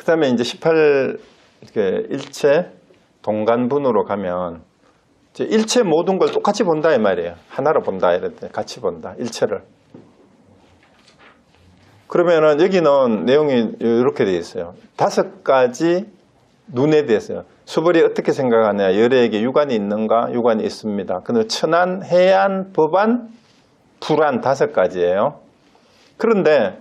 그 다음에 이제 18 일체 동간분으로 가면 이제 일체 모든 걸 똑같이 본다 이 말이에요. 하나로 본다 이럴 때 같이 본다 일체를. 그러면은 여기는 내용이 이렇게 되어 있어요. 5가지 눈에 대해서요. 수벌이 어떻게 생각하냐. 열애에게 유관이 있는가? 유관이 있습니다. 그는 천안, 해안, 법안, 불안 5가지예요. 그런데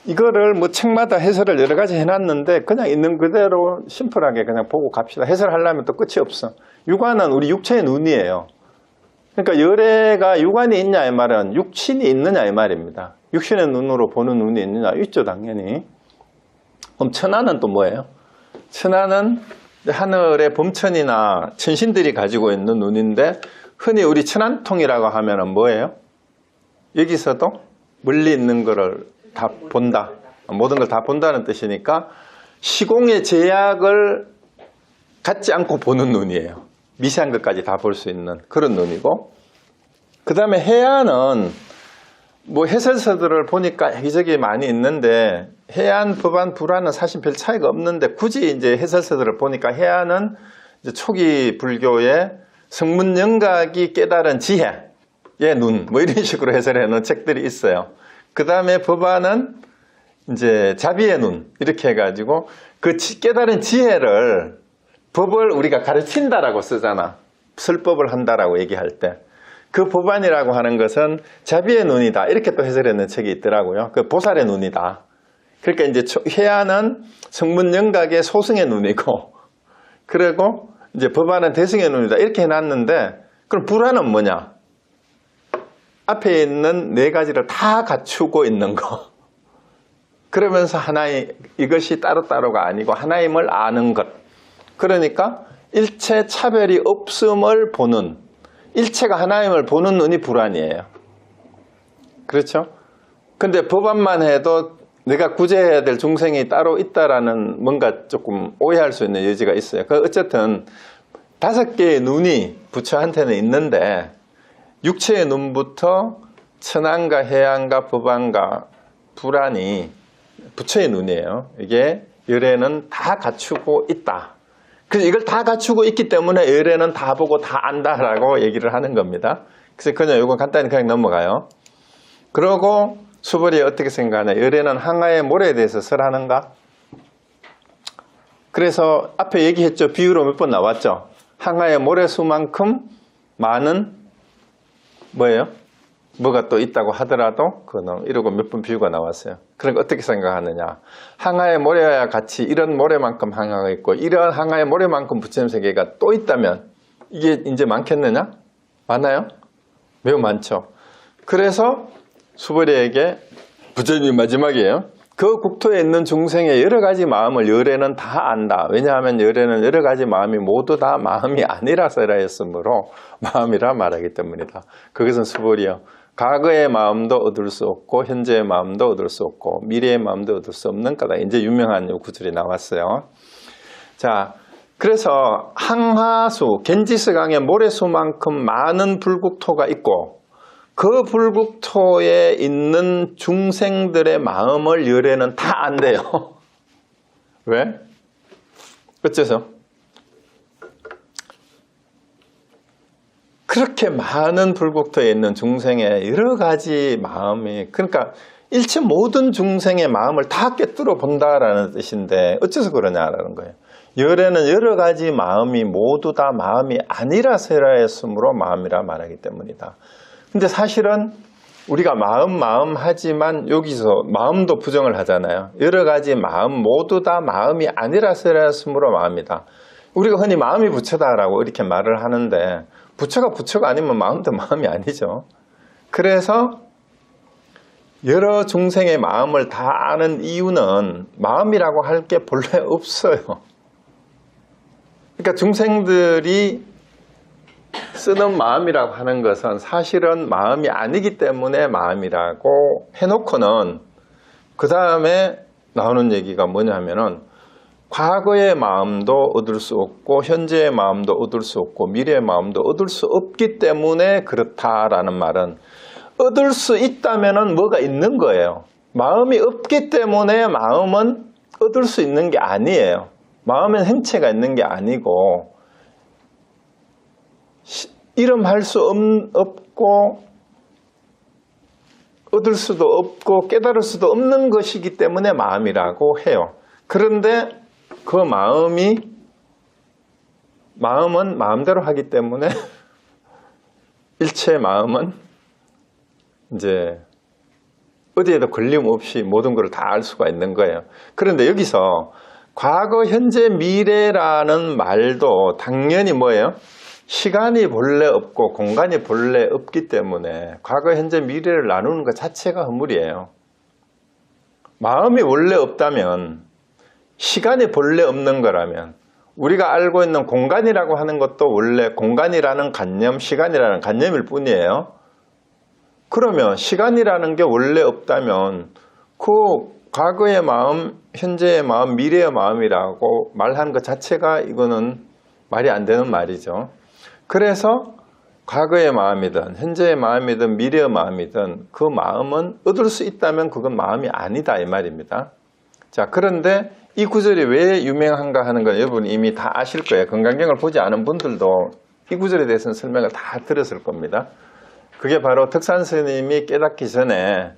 이거를 뭐 책마다 해설을 여러 가지 해놨는데 그냥 있는 그대로 심플하게 그냥 보고 갑시다. 해설하려면 또 끝이 없어. 유관은 우리 육체의 눈이에요. 그러니까 열애가 유관이 있냐 이 말은 육신이 있느냐 이 말입니다. 육신의 눈으로 보는 눈이 있느냐? 있죠 당연히. 그럼 천안은 또 뭐예요? 천안은 하늘의 범천이나 천신들이 가지고 있는 눈인데 흔히 우리 천안통이라고 하면은 뭐예요? 여기서도 멀리 있는 거를 다 본다. 모든 걸 다 본다는 뜻이니까 시공의 제약을 갖지 않고 보는 눈이에요. 미세한 것까지 다 볼 수 있는 그런 눈이고, 그 다음에 해안은 뭐 해설서들을 보니까 여기저기 많이 있는데 해안, 법안, 불안은 사실 별 차이가 없는데 굳이 이제 해설서들을 보니까 해안은 이제 초기 불교의 성문영각이 깨달은 지혜의 눈, 뭐 이런 식으로 해설해 놓은 책들이 있어요. 그 다음에 법안은 이제 자비의 눈 이렇게 해가지고 그 깨달은 지혜를 법을 우리가 가르친다라고 쓰잖아. 설법을 한다라고 얘기할 때. 그 법안이라고 하는 것은 자비의 눈이다. 이렇게 또 해설해 놓은 책이 있더라고요. 그 보살의 눈이다. 그러니까 이제 해안은 성문영각의 소승의 눈이고, 그리고 이제 법안은 대승의 눈이다. 이렇게 해놨는데, 그럼 불안은 뭐냐? 앞에 있는 4가지를 다 갖추고 있는 거. 그러면서 하나의, 이것이 따로따로가 아니고 하나임을 아는 것. 그러니까 일체 차별이 없음을 보는, 일체가 하나임을 보는 눈이 불안이에요. 그렇죠? 근데 법안만 해도 내가 구제해야 될 중생이 따로 있다라는 뭔가 조금 오해할 수 있는 여지가 있어요. 어쨌든 5개의 눈이 부처한테는 있는데 육체의 눈부터 천안과 해안과 법안과 불안이 부처의 눈이에요. 이게 열애는 다 갖추고 있다. 그래서 이걸 다 갖추고 있기 때문에 열애는 다 보고 다 안다라고 얘기를 하는 겁니다. 그래서 그냥 이거 간단히 그냥 넘어가요. 그러고 수벌이 어떻게 생각하냐. 열애는 항아의 모래에 대해서 설하는가? 그래서 앞에 얘기했죠. 비유로 몇 번 나왔죠. 항아의 모래수만큼 많은 뭐예요? 뭐가 또 있다고 하더라도 그거는 이러고 몇 번 비유가 나왔어요. 그러니까 어떻게 생각하느냐. 항아의 모래와 같이 이런 모래만큼 항아가 있고 이런 항아의 모래만큼 부처님 세계가 또 있다면 이게 이제 많겠느냐? 많아요? 매우 많죠. 그래서 수벌이에게 부처님이 마지막이에요. 그 국토에 있는 중생의 여러 가지 마음을 열애는 다 안다. 왜냐하면 열애는 여러 가지 마음이 모두 다 마음이 아니라서라 했으므로 마음이라 말하기 때문이다. 그것은 수벌이요. 과거의 마음도 얻을 수 없고 현재의 마음도 얻을 수 없고 미래의 마음도 얻을 수 없는 거다. 이제 유명한 구절이 나왔어요. 자, 그래서 항하수, 겐지스강의 모래수만큼 많은 불국토가 있고 그 불국토에 있는 중생들의 마음을 열애는 다 안돼요. 왜? 어째서? 그렇게 많은 불국토에 있는 중생의 여러 가지 마음이, 그러니까 일체 모든 중생의 마음을 다 꿰뚫어 본다라는 뜻인데 어째서 그러냐라는 거예요. 열애는 여러 가지 마음이 모두 다 마음이 아니라서라 했으므로 마음이라 말하기 때문이다. 근데 사실은 우리가 마음 하지만 여기서 마음도 부정을 하잖아요. 여러 가지 마음 모두 다 마음이 아니라서라 했으므로 마음이다. 우리가 흔히 마음이 부처다라고 이렇게 말을 하는데 부처가 부처가 아니면 마음도 마음이 아니죠. 그래서 여러 중생의 마음을 다 아는 이유는 마음이라고 할 게 본래 없어요. 그러니까 중생들이 쓰는 마음이라고 하는 것은 사실은 마음이 아니기 때문에 마음이라고 해놓고는 그 다음에 나오는 얘기가 뭐냐면은 과거의 마음도 얻을 수 없고 현재의 마음도 얻을 수 없고 미래의 마음도 얻을 수 없기 때문에 그렇다라는 말은 얻을 수 있다면은 뭐가 있는 거예요. 마음이 없기 때문에 마음은 얻을 수 있는 게 아니에요. 마음엔 행체가 있는 게 아니고 이름할 수 없고 얻을 수도 없고 깨달을 수도 없는 것이기 때문에 마음이라고 해요. 그런데 그 마음은 마음대로 하기 때문에 일체의 마음은 이제 어디에도 걸림 없이 모든 것을 다 알 수가 있는 거예요. 그런데 여기서 과거, 현재, 미래라는 말도 당연히 뭐예요? 시간이 본래 없고 공간이 본래 없기 때문에 과거, 현재, 미래를 나누는 것 자체가 허물이에요. 마음이 원래 없다면, 시간이 본래 없는 거라면, 우리가 알고 있는 공간이라고 하는 것도 원래 공간이라는 관념, 시간이라는 관념일 뿐이에요. 그러면 시간이라는 게 원래 없다면 그 과거의 마음, 현재의 마음, 미래의 마음이라고 말하는 것 자체가 이거는 말이 안 되는 말이죠. 그래서 과거의 마음이든 현재의 마음이든 미래의 마음이든 그 마음은 얻을 수 있다면 그건 마음이 아니다 이 말입니다. 자, 그런데 이 구절이 왜 유명한가 하는 건 여러분 이미 다 아실 거예요. 건강경을 보지 않은 분들도 이 구절에 대해서는 설명을 다 들었을 겁니다. 그게 바로 덕산 스님이 깨닫기 전에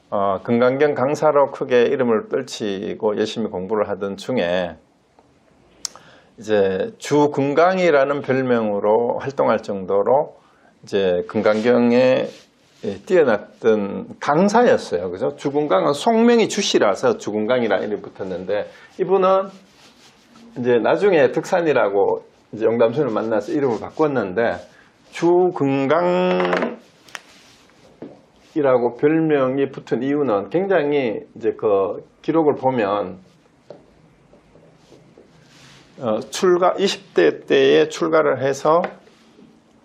건강경 강사로 크게 이름을 떨치고 열심히 공부를 하던 중에 이제 주금강이라는 별명으로 활동할 정도로 이제 건강경에 뛰어났던 강사였어요. 그죠? 주금강은 속명이 주씨라서 주금강이라는 이름이 붙었는데 이분은 이제 나중에 덕산이라고 이제 영담스님을 만나서 이름을 바꿨는데 주금강이라고 별명이 붙은 이유는 굉장히 이제 그 기록을 보면 20대 때에 출가를 해서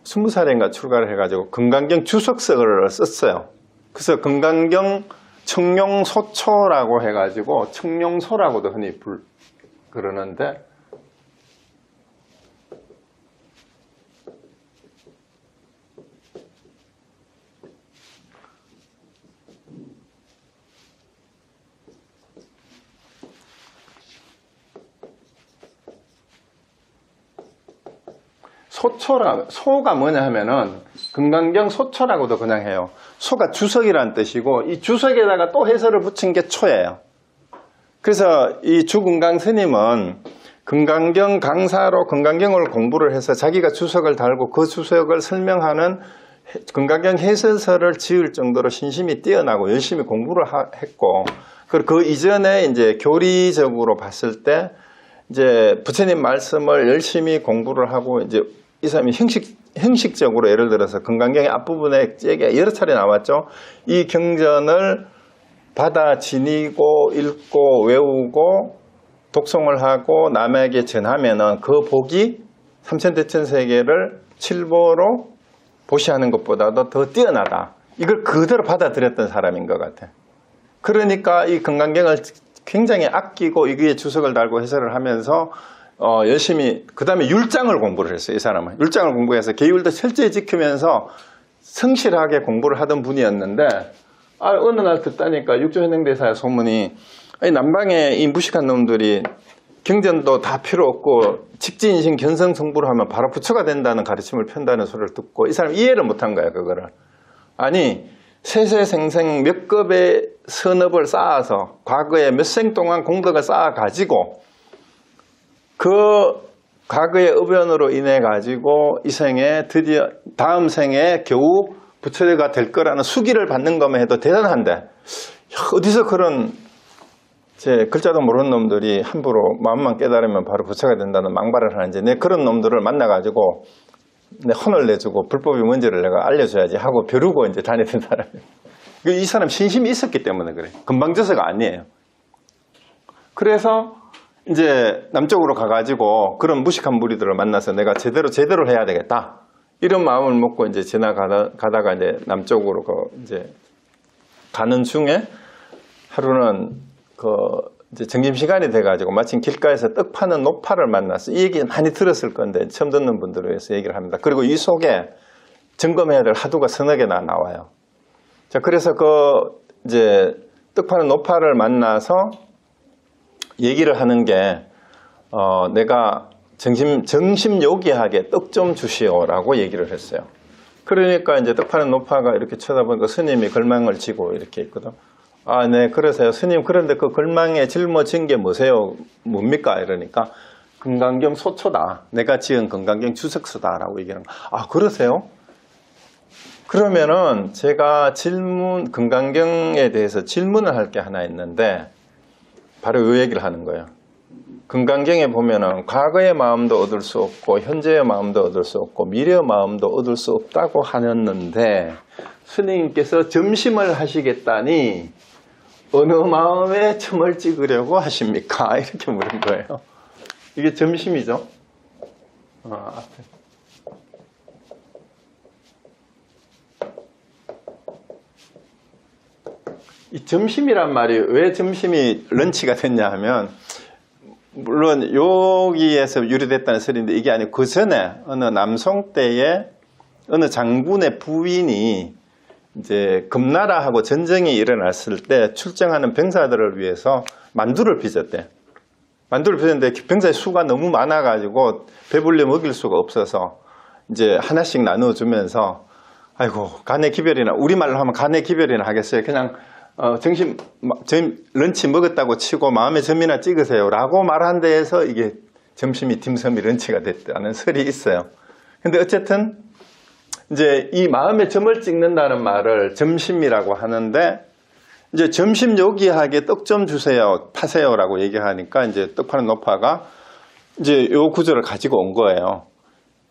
20살인가 출가를 해가지고 건강경 주석서를 썼어요. 그래서 건강경 청룡소초라고 해가지고 청룡소라고도 흔히 그러는데 소가 뭐냐 하면은 건강경 소초라고도 그냥 해요. 소가 주석이라는 뜻이고 이 주석에다가 또 해설을 붙인 게 초예요. 그래서 이 주금강 스님은 건강경 강사로 건강경을 공부를 해서 자기가 주석을 달고 그 주석을 설명하는 건강경 해설서를 지을 정도로 신심이 뛰어나고 열심히 공부를 했고 그리고 그 이전에 이제 교리적으로 봤을 때 이제 부처님 말씀을 열심히 공부를 하고 이제 이 사람이 형식적으로 예를 들어서 건강경의 앞부분에 째게 여러 차례 나왔죠. 이 경전을 받아 지니고 읽고 외우고 독송을 하고 남에게 전하면은 그 복이 삼천대천세계를 칠보로 보시하는 것보다도 더 뛰어나다. 이걸 그대로 받아들였던 사람인 것 같아. 그러니까 이 건강경을 굉장히 아끼고 이게 주석을 달고 해설을 하면서 열심히 그 다음에 율장을 공부를 했어요. 이 사람은 율장을 공부해서 계율도 철저히 지키면서 성실하게 공부를 하던 분이었는데 어느 날 듣다니까 육조현행대사의 소문이 남방에 이 무식한 놈들이 경전도 다 필요 없고 직지인신 견성성부를 하면 바로 부처가 된다는 가르침을 편다는 소리를 듣고 이 사람 이해를 못한 거야. 그거를 아니 세세생생 몇 급의 선업을 쌓아서 과거에 몇 생 동안 공덕을 쌓아 가지고 그 과거의 의변으로 인해 가지고 이 생에 드디어 다음 생에 겨우 부처가 될 거라는 수기를 받는 것만 해도 대단한데 어디서 그런 제 글자도 모르는 놈들이 함부로 마음만 깨달으면 바로 부처가 된다는 망발을 하는지 내 그런 놈들을 만나 가지고 내 혼을 내주고 불법이 뭔지를 내가 알려줘야지 하고 벼르고 이제 다니던 사람이에요. 이 사람 신심이 있었기 때문에 그래. 금방져서가 아니에요. 그래서 이제 남쪽으로 가가지고 그런 무식한 무리들을 만나서 내가 제대로 해야 되겠다. 이런 마음을 먹고 이제 지나가다가 이제 남쪽으로 이제 가는 중에 하루는 이제 점심시간이 돼가지고 마침 길가에서 떡 파는 노파를 만나서 이 얘기 많이 들었을 건데 처음 듣는 분들을 위해서 얘기를 합니다. 그리고 이 속에 점검해야 될 하도가 서너 개나 나와요. 자, 그래서 이제 떡 파는 노파를 만나서 얘기를 하는 게 내가 정심요기하게 떡 좀 주시오라고 얘기를 했어요. 그러니까 이제 떡 파는 노파가 이렇게 쳐다보니까 스님이 걸망을 지고 이렇게 있거든. 아, 네, 그러세요. 스님, 그런데 그 걸망에 짊어진 게 뭐세요? 뭡니까? 이러니까 금강경 소초다. 내가 지은 금강경 주석서다라고 얘기하는 거. 아, 그러세요? 그러면은 제가 금강경에 대해서 질문을 할 게 하나 있는데 바로 이 얘기를 하는 거예요. 금강경에 보면은 과거의 마음도 얻을 수 없고 현재의 마음도 얻을 수 없고 미래의 마음도 얻을 수 없다고 하였는데 스님께서 점심을 하시겠다니 어느 마음에 점을 찍으려고 하십니까? 이렇게 물은 거예요. 이게 점심이죠. 앞에. 이 점심이란 말이 왜 점심이 런치가 됐냐 하면 물론 여기에서 유래됐다는 설인데 이게 아니고 그 전에 어느 남송 때에 어느 장군의 부인이 이제 금나라하고 전쟁이 일어났을 때 출정하는 병사들을 위해서 만두를 빚었대. 만두를 빚었는데 병사의 수가 너무 많아가지고 배불리 먹일 수가 없어서 이제 하나씩 나눠주면서 아이고 간의 기별이나 우리말로 하면 간의 기별이나 하겠어요. 그냥 런치 먹었다고 치고 마음의 점이나 찍으세요 라고 말한 데에서 이게 점심이 딤섬이 런치가 됐다는 설이 있어요. 근데 어쨌든 이제 이 마음의 점을 찍는다는 말을 점심이라고 하는데 이제 점심 요기하게 떡 좀 주세요 파세요 라고 얘기하니까 이제 떡 파는 노파가 이제 요 구절을 가지고 온 거예요.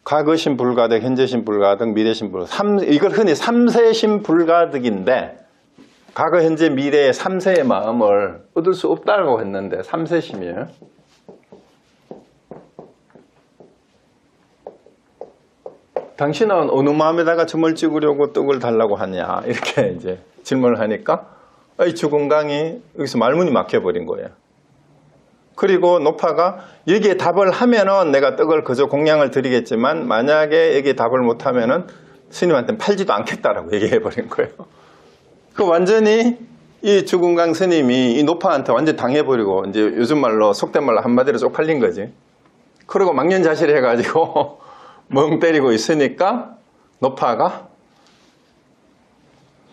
과거신 불가득, 현재신 불가득, 미래신 불가득. 이걸 흔히 삼세신 불가득인데 과거, 현재, 미래의 3세의 마음을 얻을 수 없다고 했는데 3세심이에요. 당신은 어느 마음에다가 점을 찍으려고 떡을 달라고 하냐 이렇게 이제 질문을 하니까 이 주건강이 여기서 말문이 막혀버린 거예요. 그리고 노파가 여기에 답을 하면은 내가 떡을 그저 공양을 드리겠지만 만약에 여기에 답을 못하면은 스님한테는 팔지도 않겠다라고 얘기해버린 거예요. 그 완전히 이 주건강 스님이 이 노파한테 완전 당해버리고 이제 요즘 말로 속된 말로 한마디로 쪽팔린 거지. 그리고 망년자실 해가지고 멍 때리고 있으니까 노파가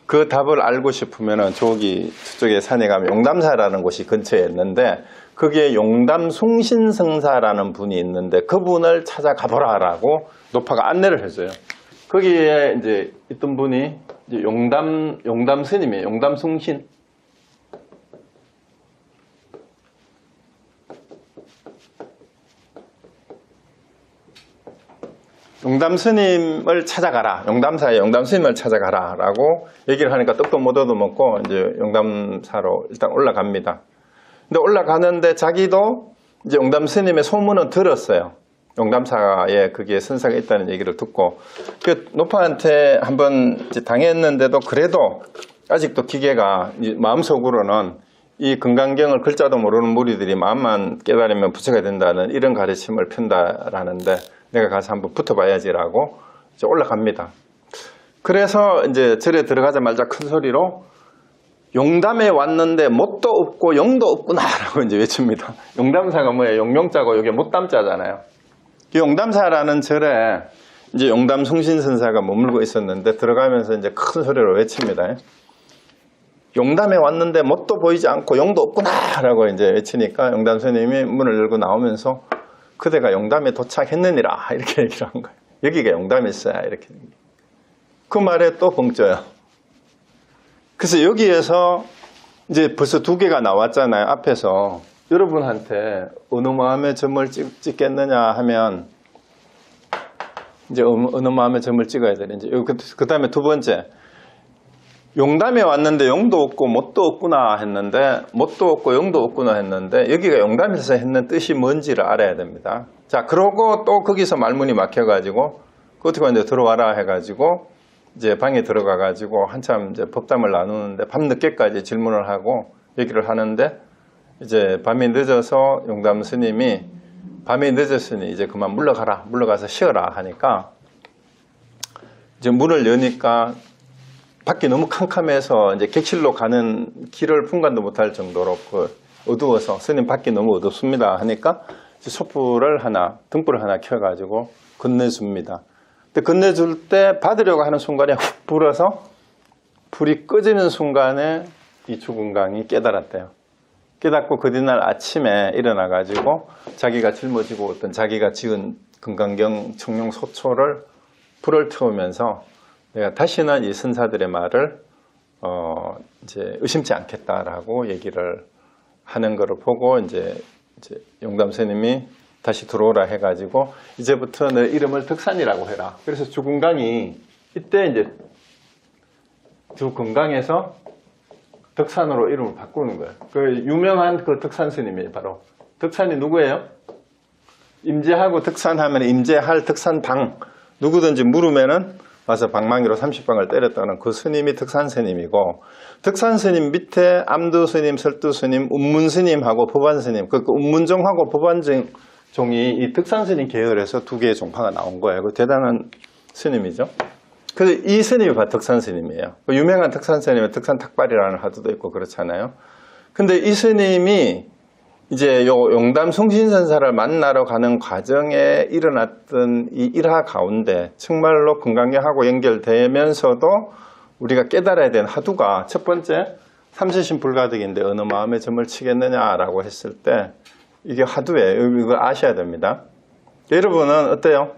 그 답을 알고 싶으면은 저쪽에 산에 가면 용담사라는 곳이 근처에 있는데 거기에 용담숭신성사라는 분이 있는데 그분을 찾아가 보라라고 노파가 안내를 해줘요. 거기에 이제 있던 분이 이제 용담 스님이에요. 용담숭신. 용담 스님을 찾아가라. 용담사에 용담 스님을 찾아가라. 라고 얘기를 하니까 떡도 못 얻어먹고 이제 용담사로 일단 올라갑니다. 근데 올라가는데 자기도 이제 용담 스님의 소문은 들었어요. 용담사에 그게 선사가 있다는 얘기를 듣고 그 노파한테 한번 당했는데도 그래도 아직도 기계가 마음속으로는 이 금강경을 글자도 모르는 무리들이 마음만 깨달으면 부처가 된다는 이런 가르침을 편다라는데 내가 가서 한번 붙어봐야지라고 이제 올라갑니다. 그래서 이제 절에 들어가자마자 큰 소리로 용담에 왔는데 못도 없고 용도 없구나라고 이제 외칩니다. 용담사가 뭐예요? 용명자고 이게 못담자잖아요. 용담사라는 절에 이제 용담숭신선사가 머물고 있었는데 들어가면서 이제 큰 소리로 외칩니다. 용담에 왔는데 뭣도 보이지 않고 용도 없구나라고 이제 외치니까 용담 스님이 문을 열고 나오면서 그대가 용담에 도착했느니라 이렇게 얘기를 한 거예요. 여기가 용담일서야 이렇게. 그 말에 또 벙쪄요. 그래서 여기에서 이제 벌써 두 개가 나왔잖아요. 앞에서 여러분한테 어느 마음에 점을 찍겠느냐 하면 이제 어느 마음에 점을 찍어야 되는지. 그 다음에 두 번째 용담에 왔는데 용도 없고 뭣도 없구나 했는데 뭣도 없고 용도 없구나 했는데 여기가 용담에서 했는 뜻이 뭔지를 알아야 됩니다. 자, 그러고 또 거기서 말문이 막혀가지고 어떻게 이제 들어와라 해가지고 이제 방에 들어가가지고 한참 이제 법담을 나누는데 밤늦게까지 질문을 하고 얘기를 하는데 이제 밤이 늦어서 용담 스님이 밤이 늦었으니 이제 그만 물러가라, 물러가서 쉬어라 하니까 이제 문을 여니까 밖이 너무 캄캄해서 이제 객실로 가는 길을 분간도 못할 정도로 그 어두워서 스님 밖이 너무 어둡습니다 하니까 촛불을 하나, 등불을 하나 켜가지고 건네줍니다. 근데 건네줄 때 받으려고 하는 순간에 훅 불어서 불이 꺼지는 순간에 이 죽은 강이 깨달았대요. 깨닫고 그 뒤날 아침에 일어나가지고 자기가 짊어지고 있던 자기가 지은 금강경 청룡 소초를 불을 태우면서 내가 다시는 이 선사들의 말을 이제 의심치 않겠다라고 얘기를 하는 것을 보고 이제 용담 스님이 다시 들어오라 해가지고 이제부터 내 이름을 덕산이라고 해라. 그래서 주금강이 이때 이제 주금강에서 덕산으로 이름을 바꾸는 거예요. 그 유명한 그 덕산 스님이 바로 덕산이 누구예요? 임재하고 덕산하면 임재할 덕산방 누구든지 물으면은 와서 방망이로 30방을 때렸다는 그 스님이 덕산 스님이고 덕산 스님 밑에 암두 스님, 설두 스님, 운문 스님하고 법안 스님 그 운문종하고 법안종이 이 덕산 스님 계열에서 두 개의 종파가 나온 거예요. 그 대단한 스님이죠. 그래서 이 스님이 바로 덕산 스님이에요. 그 유명한 덕산 스님은 덕산 탁발이라는 화두도 있고 그렇잖아요. 근데 이 스님이 이제 요 용담 송신선사를 만나러 가는 과정에 일어났던 이 일화 가운데 정말로 금강경하고 연결되면서도 우리가 깨달아야 되는 화두가 첫 번째 삼세신 불가득인데 어느 마음에 점을 치겠느냐라고 했을 때 이게 화두예요. 이거 아셔야 됩니다. 여러분은 어때요?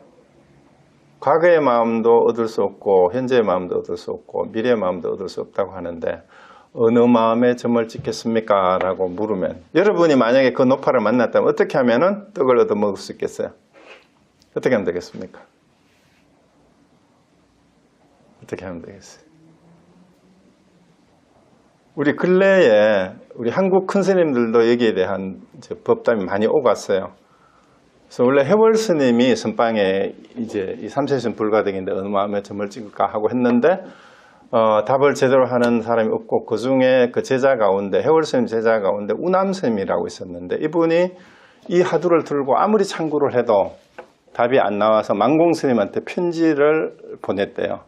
과거의 마음도 얻을 수 없고 현재의 마음도 얻을 수 없고 미래의 마음도 얻을 수 없다고 하는데 어느 마음에 점을 찍겠습니까? 라고 물으면 여러분이 만약에 그 노파를 만났다면 어떻게 하면 떡을 얻어 먹을 수 있겠어요? 어떻게 하면 되겠습니까? 어떻게 하면 되겠어요? 우리 근래에 우리 한국 큰 스님들도 여기에 대한 법담이 많이 오갔어요. 그래서 원래 해월 스님이 선방에 이제 이 삼세신 불가득인데 어느 마음에 점을 찍을까 하고 했는데 답을 제대로 하는 사람이 없고 그 중에 그 제자 가운데 해월 스님 제자 가운데 우남 스님이라고 있었는데 이분이 이 화두를 들고 아무리 참고를 해도 답이 안 나와서 만공 스님한테 편지를 보냈대요.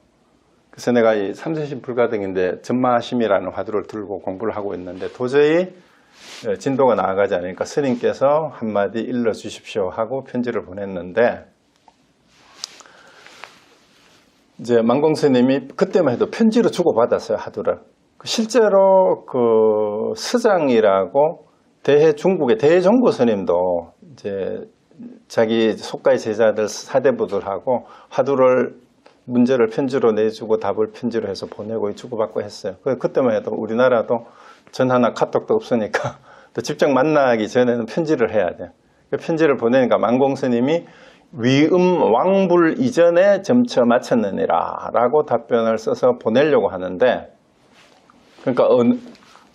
그래서 내가 이 삼세신 불가등인데 전마심이라는 화두를 들고 공부를 하고 있는데 도저히 진도가 나아가지 않으니까 스님께서 한마디 일러 주십시오 하고 편지를 보냈는데 이제 만공 스님이 그때만 해도 편지로 주고받았어요, 화두를. 실제로 그 서장이라고 중국의 대종고 스님도 이제 자기 속가의 제자들 사대부들하고 화두를 문제를 편지로 내주고 답을 편지로 해서 보내고 주고받고 했어요. 그때만 해도 우리나라도 전화나 카톡도 없으니까 또 직접 만나기 전에는 편지를 해야 돼요. 그 편지를 보내니까 만공 스님이 위음 왕불 이전에 점쳐 마쳤느니라 라고 답변을 써서 보내려고 하는데 그러니까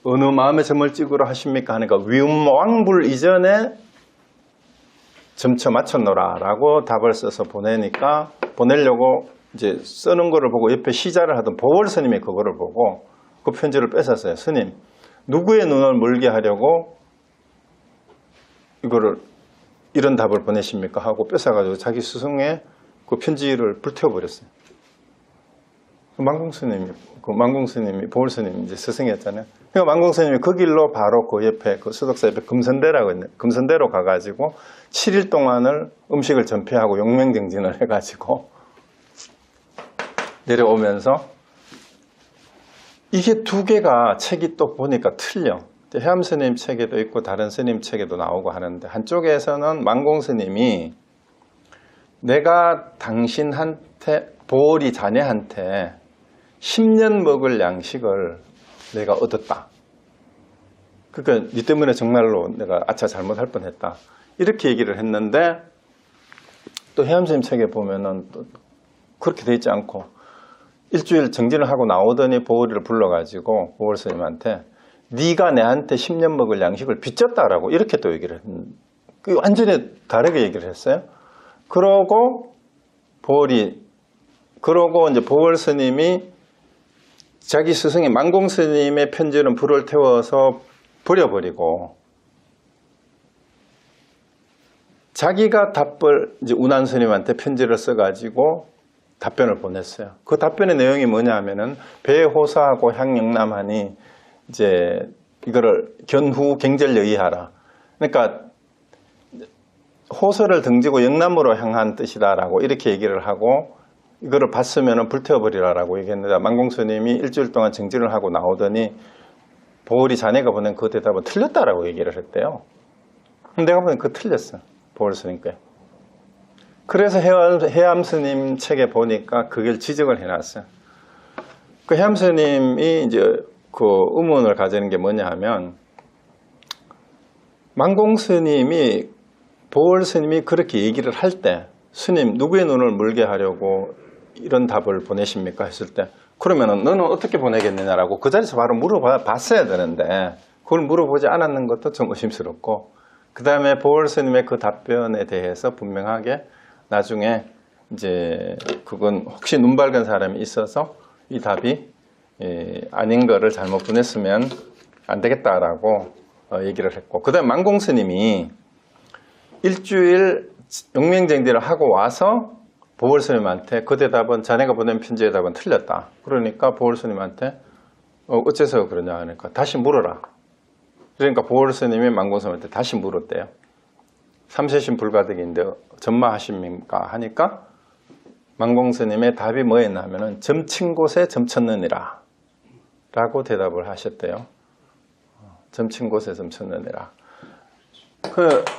어느 마음에 점을 찍으러 하십니까 하니까 위음 왕불 이전에 점쳐 마쳤노라 라고 답을 써서 보내려고 이제 쓰는 거를 보고 옆에 시자를 하던 보월 스님이 그거를 보고 그 편지를 뺏었어요. 스님, 누구의 눈을 멀게 하려고 이런 답을 보내십니까? 하고 뺏어가지고 자기 스승의 그 편지를 불태워버렸어요. 만공 스님이 보월 스님이 이제 스승이었잖아요. 그러니까 만공 스님이 그 길로 바로 그 옆에 그 수덕사 옆에 금선대라고 있는 금선대로 가가지고 7일 동안을 음식을 전폐하고 용맹정진을 해가지고 내려오면서 이게 두 개가 책이 또 보니까 틀려. 해암 스님 책에도 있고 다른 스님 책에도 나오고 하는데 한쪽에서는 만공 스님이 내가 당신한테 보월이 자네한테 10년 먹을 양식을 내가 얻었다. 그러니까 니 때문에 정말로 내가 아차 잘못할 뻔했다. 이렇게 얘기를 했는데 또 해암 스님 책에 보면은 또 그렇게 돼 있지 않고 일주일 정진을 하고 나오더니 보월이를 불러가지고 보월 스님한테 네가 내한테 10년 먹을 양식을 빚졌다라고 이렇게 또 얘기를 했는데 완전히 다르게 얘기를 했어요. 그러고 이제 보월 스님이 자기 스승이 만공 스님의 편지는 불을 태워서 버려버리고 자기가 답을 이제 운한 스님한테 편지를 써가지고 답변을 보냈어요. 그 답변의 내용이 뭐냐 하면은 배호사하고 향영남하니 이제 이거를 견후 경절여의하라. 그러니까 호서를 등지고 영남으로 향한 뜻이다라고 이렇게 얘기를 하고 이거를 봤으면 불태워버리라라고 얘기했는데 만공스님이 일주일 동안 정진을 하고 나오더니 보월이 자네가 보낸 그 대답은 틀렸다라고 얘기를 했대요. 내가 보낸 그거 틀렸어. 보월 스님께. 그래서 해암 스님 책에 보니까 그걸 지적을 해놨어요. 그 해암 스님이 이제 그 의문을 가지는 게 뭐냐 하면 만공 스님이 보월 스님이 그렇게 얘기를 할 때 스님 누구의 눈을 물게 하려고 이런 답을 보내십니까 했을 때 그러면은 너는 어떻게 보내겠느냐라고 그 자리에서 바로 물어봤어야 되는데 그걸 물어보지 않았는 것도 좀 의심스럽고 그 다음에 보월 스님의 그 답변에 대해서 분명하게 나중에 이제 그건 혹시 눈 밝은 사람이 있어서 이 답이 아닌 거를 잘못 보냈으면 안 되겠다라고 얘기를 했고 그 다음에 만공 스님이 일주일 용맹정진을 하고 와서 보월 스님한테 그 대답은 자네가 보낸 편지의 답은 틀렸다. 그러니까 보월 스님한테 어째서 그러냐 하니까 다시 물어라. 그러니까 보월 스님이 만공 스님한테 다시 물었대요. 삼세신 불가득인데 전마하십니까? 하니까 만공 스님의 답이 뭐였나 하면은 점친 곳에 점쳤느니라 라고 대답을 하셨대요. 점친 곳에 점쳤느니라.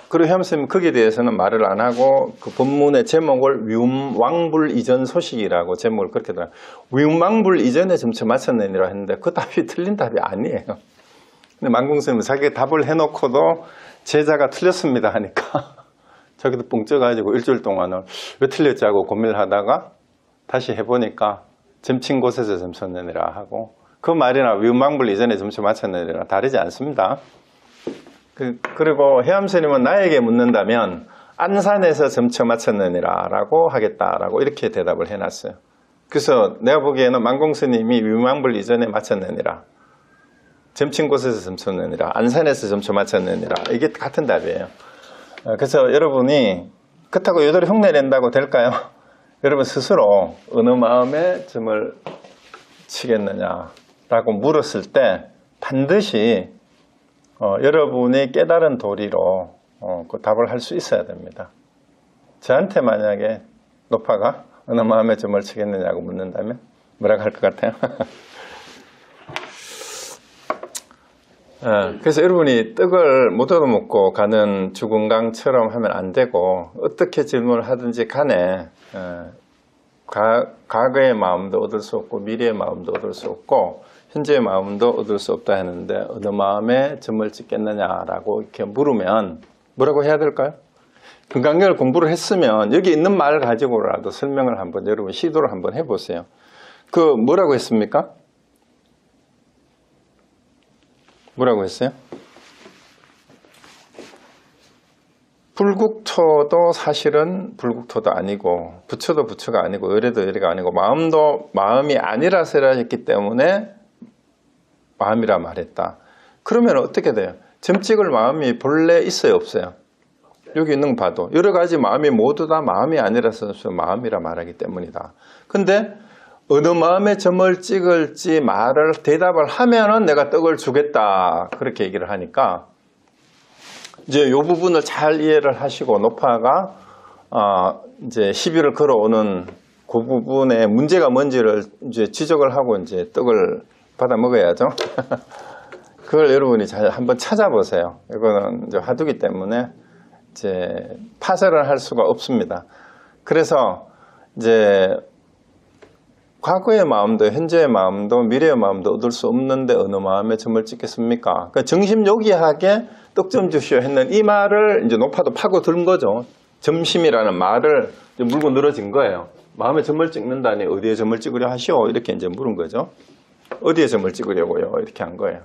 그리고 해암스님은 거기에 대해서는 말을 안 하고 그 본문의 제목을 위움왕불 이전 소식이라고 제목을 그렇게 들어요. 위움왕불 이전에 점쳐 맞췄느니라 했는데 그 답이 틀린 답이 아니에요. 근데 만공스님은 자기가 답을 해놓고도 제자가 틀렸습니다 하니까 자기도 뻥 쪄가지고 일주일 동안은 왜 틀렸지 하고 고민을 하다가 다시 해보니까 점친 곳에서 점쳤느니라 하고 그 말이나 위움왕불 이전에 점쳐 맞췄느니라 다르지 않습니다. 그리고 해암스님은 나에게 묻는다면 안산에서 점쳐 맞췄느니라 라고 하겠다라고 이렇게 대답을 해놨어요. 그래서 내가 보기에는 만공스님이 위움왕불 이전에 맞췄느니라 점친 곳에서 점쳤느니라 안산에서 점쳐 맞췄느니라 이게 같은 답이에요. 그래서 여러분이 그렇다고 요대로 흉내낸다고 될까요? 여러분 스스로 어느 마음에 점을 치겠느냐라고 물었을 때 반드시 여러분이 깨달은 도리로 그 답을 할 수 있어야 됩니다. 저한테 만약에 노파가 어느 마음에 점을 치겠느냐고 묻는다면 뭐라고 할 것 같아요? 그래서 여러분이 떡을 못 얻어먹고 가는 주근강처럼 하면 안 되고 어떻게 질문을 하든지 간에 과거의 마음도 얻을 수 없고 미래의 마음도 얻을 수 없고 현재의 마음도 얻을 수 없다 했는데 어느 마음에 점을 찍겠느냐라고 이렇게 물으면 뭐라고 해야 될까요? 금강경을 공부를 했으면 여기 있는 말을 가지고라도 설명을 한번 여러분 시도를 한번 해보세요. 그 뭐라고 했습니까? 뭐라고 했어요? 불국토도 사실은 불국토도 아니고 부처도 부처가 아니고 의례도 의례가 아니고 마음도 마음이 아니라서라 했기 때문에 마음이라 말했다. 그러면 어떻게 돼요? 점 찍을 마음이 본래 있어요 없어요? 여기 있는 거 봐도 여러 가지 마음이 모두 다 마음이 아니라서 마음이라 말하기 때문이다. 근데 어느 마음에 점을 찍을지 말을 대답을 하면은 내가 떡을 주겠다 그렇게 얘기를 하니까 이제 이 부분을 잘 이해를 하시고 노파가 이제 시비를 걸어오는 그 부분에 문제가 뭔지를 이제 지적을 하고 이제 떡을 받아 먹어야죠. 그걸 여러분이 잘 한번 찾아보세요. 이거는 이제 화두기 때문에 이제 파설을 할 수가 없습니다. 그래서 이제 과거의 마음도 현재의 마음도 미래의 마음도 얻을 수 없는데 어느 마음에 점을 찍겠습니까? 그러니까 정심요기하게 떡 좀 주시오 했는 이 말을 이제 노파도 파고든 거죠. 점심이라는 말을 이제 물고 늘어진 거예요. 마음에 점을 찍는다니 어디에 점을 찍으려 하시오? 이렇게 이제 물은 거죠. 어디에 점을 찍으려고요? 이렇게 한 거예요.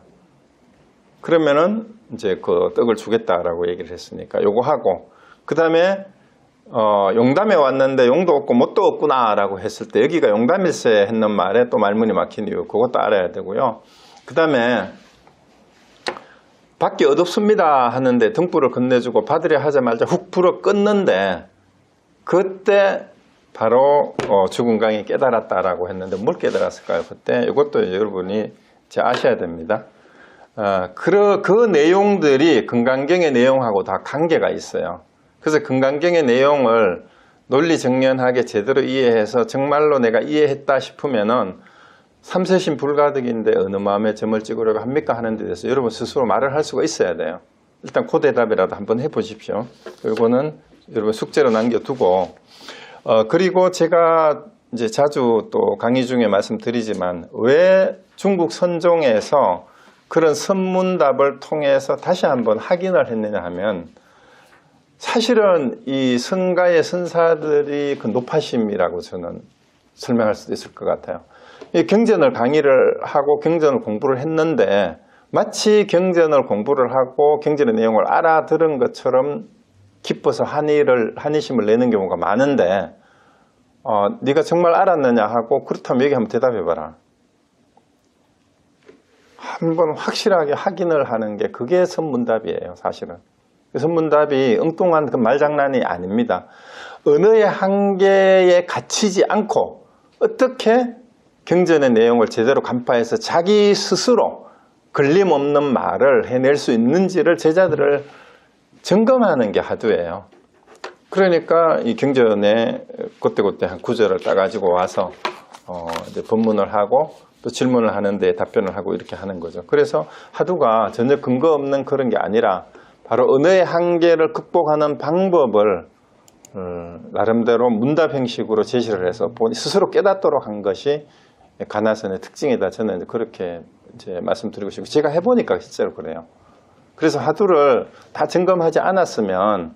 그러면은 이제 그 떡을 주겠다라고 얘기를 했으니까 요거 하고 그 다음에 용담에 왔는데 용도 없고 뭣도 없구나 라고 했을 때 여기가 용담일세 했는 말에 또 말문이 막힌 이유 그것도 알아야 되고요. 그 다음에 밖에 어둡습니다 하는데 등불을 건네주고 받으려 하자마자 훅 불어 껐는데 그때 바로 주근강이 깨달았다라고 했는데 뭘 깨달았을까요? 그때 이것도 여러분이 아셔야 됩니다. 그 내용들이 금강경의 내용하고 다 관계가 있어요. 그래서 금강경의 내용을 논리 정연하게 제대로 이해해서 정말로 내가 이해했다 싶으면은 삼세신 불가득인데 어느 마음에 점을 찍으려고 합니까? 하는 데 대해서 여러분 스스로 말을 할 수가 있어야 돼요. 일단 그 대답이라도 한번 해보십시오. 이거는 여러분 숙제로 남겨두고, 그리고 제가 이제 자주 또 강의 중에 말씀드리지만 왜 중국 선종에서 그런 선문답을 통해서 다시 한번 확인을 했느냐 하면, 사실은 이 선가의 선사들이 그 높아심이라고 저는 설명할 수도 있을 것 같아요. 이 경전을 강의를 하고 경전을 공부를 했는데 마치 경전을 공부를 하고 경전의 내용을 알아들은 것처럼 기뻐서 한의심을 내는 경우가 많은데, 네가 정말 알았느냐 하고, 그렇다면 여기 한번 대답해봐라. 한번 확실하게 확인을 하는 게 그게 선문답이에요. 사실은 그 선문답이 엉뚱한 그 말장난이 아닙니다. 언어의 한계에 갇히지 않고 어떻게 경전의 내용을 제대로 간파해서 자기 스스로 걸림없는 말을 해낼 수 있는지를 제자들을 점검하는 게 하도예요. 그러니까 이 경전에 그때그때 한 구절을 따가지고 와서 이제 법문을 하고 또 질문을 하는데 답변을 하고 이렇게 하는 거죠. 그래서 하두가 전혀 근거 없는 그런 게 아니라 바로 언어의 한계를 극복하는 방법을 나름대로 문답 형식으로 제시를 해서 본인 스스로 깨닫도록 한 것이 가나선의 특징이다. 저는 그렇게 이제 말씀드리고 싶고, 제가 해보니까 실제로 그래요. 그래서 하두를 다 점검하지 않았으면,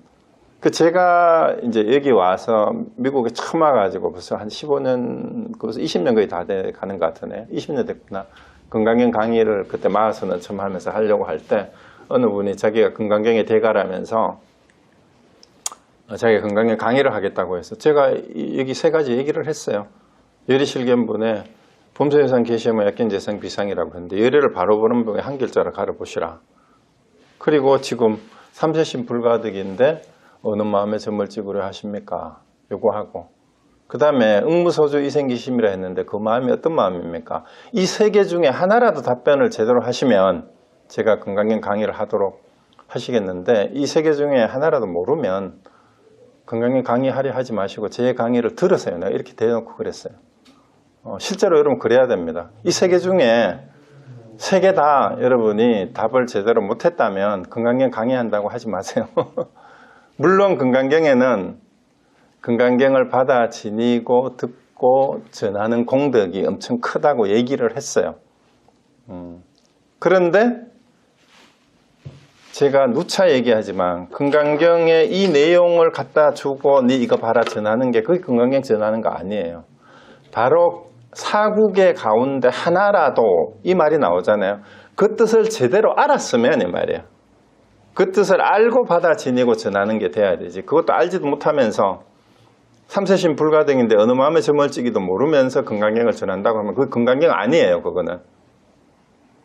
제가 이제 여기 와서 미국에 처음 와가지고 벌써 한 15년, 그래서 20년 거의 다 돼 가는 것 같으네. 20년 됐구나. 금강경 강의를 그때 마하선을 처음 하면서 하려고 할 때 어느 분이 자기가 금강경의 대가라면서 자기가 금강경 강의를 하겠다고 해서 제가 여기 세 가지 얘기를 했어요. 열의실견분에 범사유산 계시면 약견재상 비상이라고 했는데, 열의를 바로 보는 법에 한 글자를 가려보시라. 그리고 지금 삼세신 불가득인데 어느 마음에 점을 찍으려 하십니까? 요거하고, 그 다음에 응무소주 이생기심이라 했는데 그 마음이 어떤 마음입니까? 이 세 개 중에 하나라도 답변을 제대로 하시면 제가 금강경 강의를 하도록 하시겠는데, 이 세 개 중에 하나라도 모르면 금강경 강의하려 하지 마시고 제 강의를 들으세요. 내가 이렇게 대놓고 그랬어요. 실제로 여러분 그래야 됩니다. 이 세 개 중에 세 개 다 여러분이 답을 제대로 못했다면 금강경 강의한다고 하지 마세요. 물론 금강경에는 금강경을 받아 지니고 듣고 전하는 공덕이 엄청 크다고 얘기를 했어요. 그런데 제가 누차 얘기하지만 금강경의 이 내용을 갖다 주고 네 이거 봐라 전하는 게 그게 금강경 전하는 거 아니에요. 바로 사국의 가운데 하나라도, 이 말이 나오잖아요. 그 뜻을 제대로 알았으면 이 말이에요. 그 뜻을 알고 받아 지니고 전하는 게 돼야 되지. 그것도 알지도 못하면서 삼세신 불가등인데 어느 마음에 점을 찍기도 모르면서 금강경을 전한다고 하면 그게 금강경 아니에요. 그거는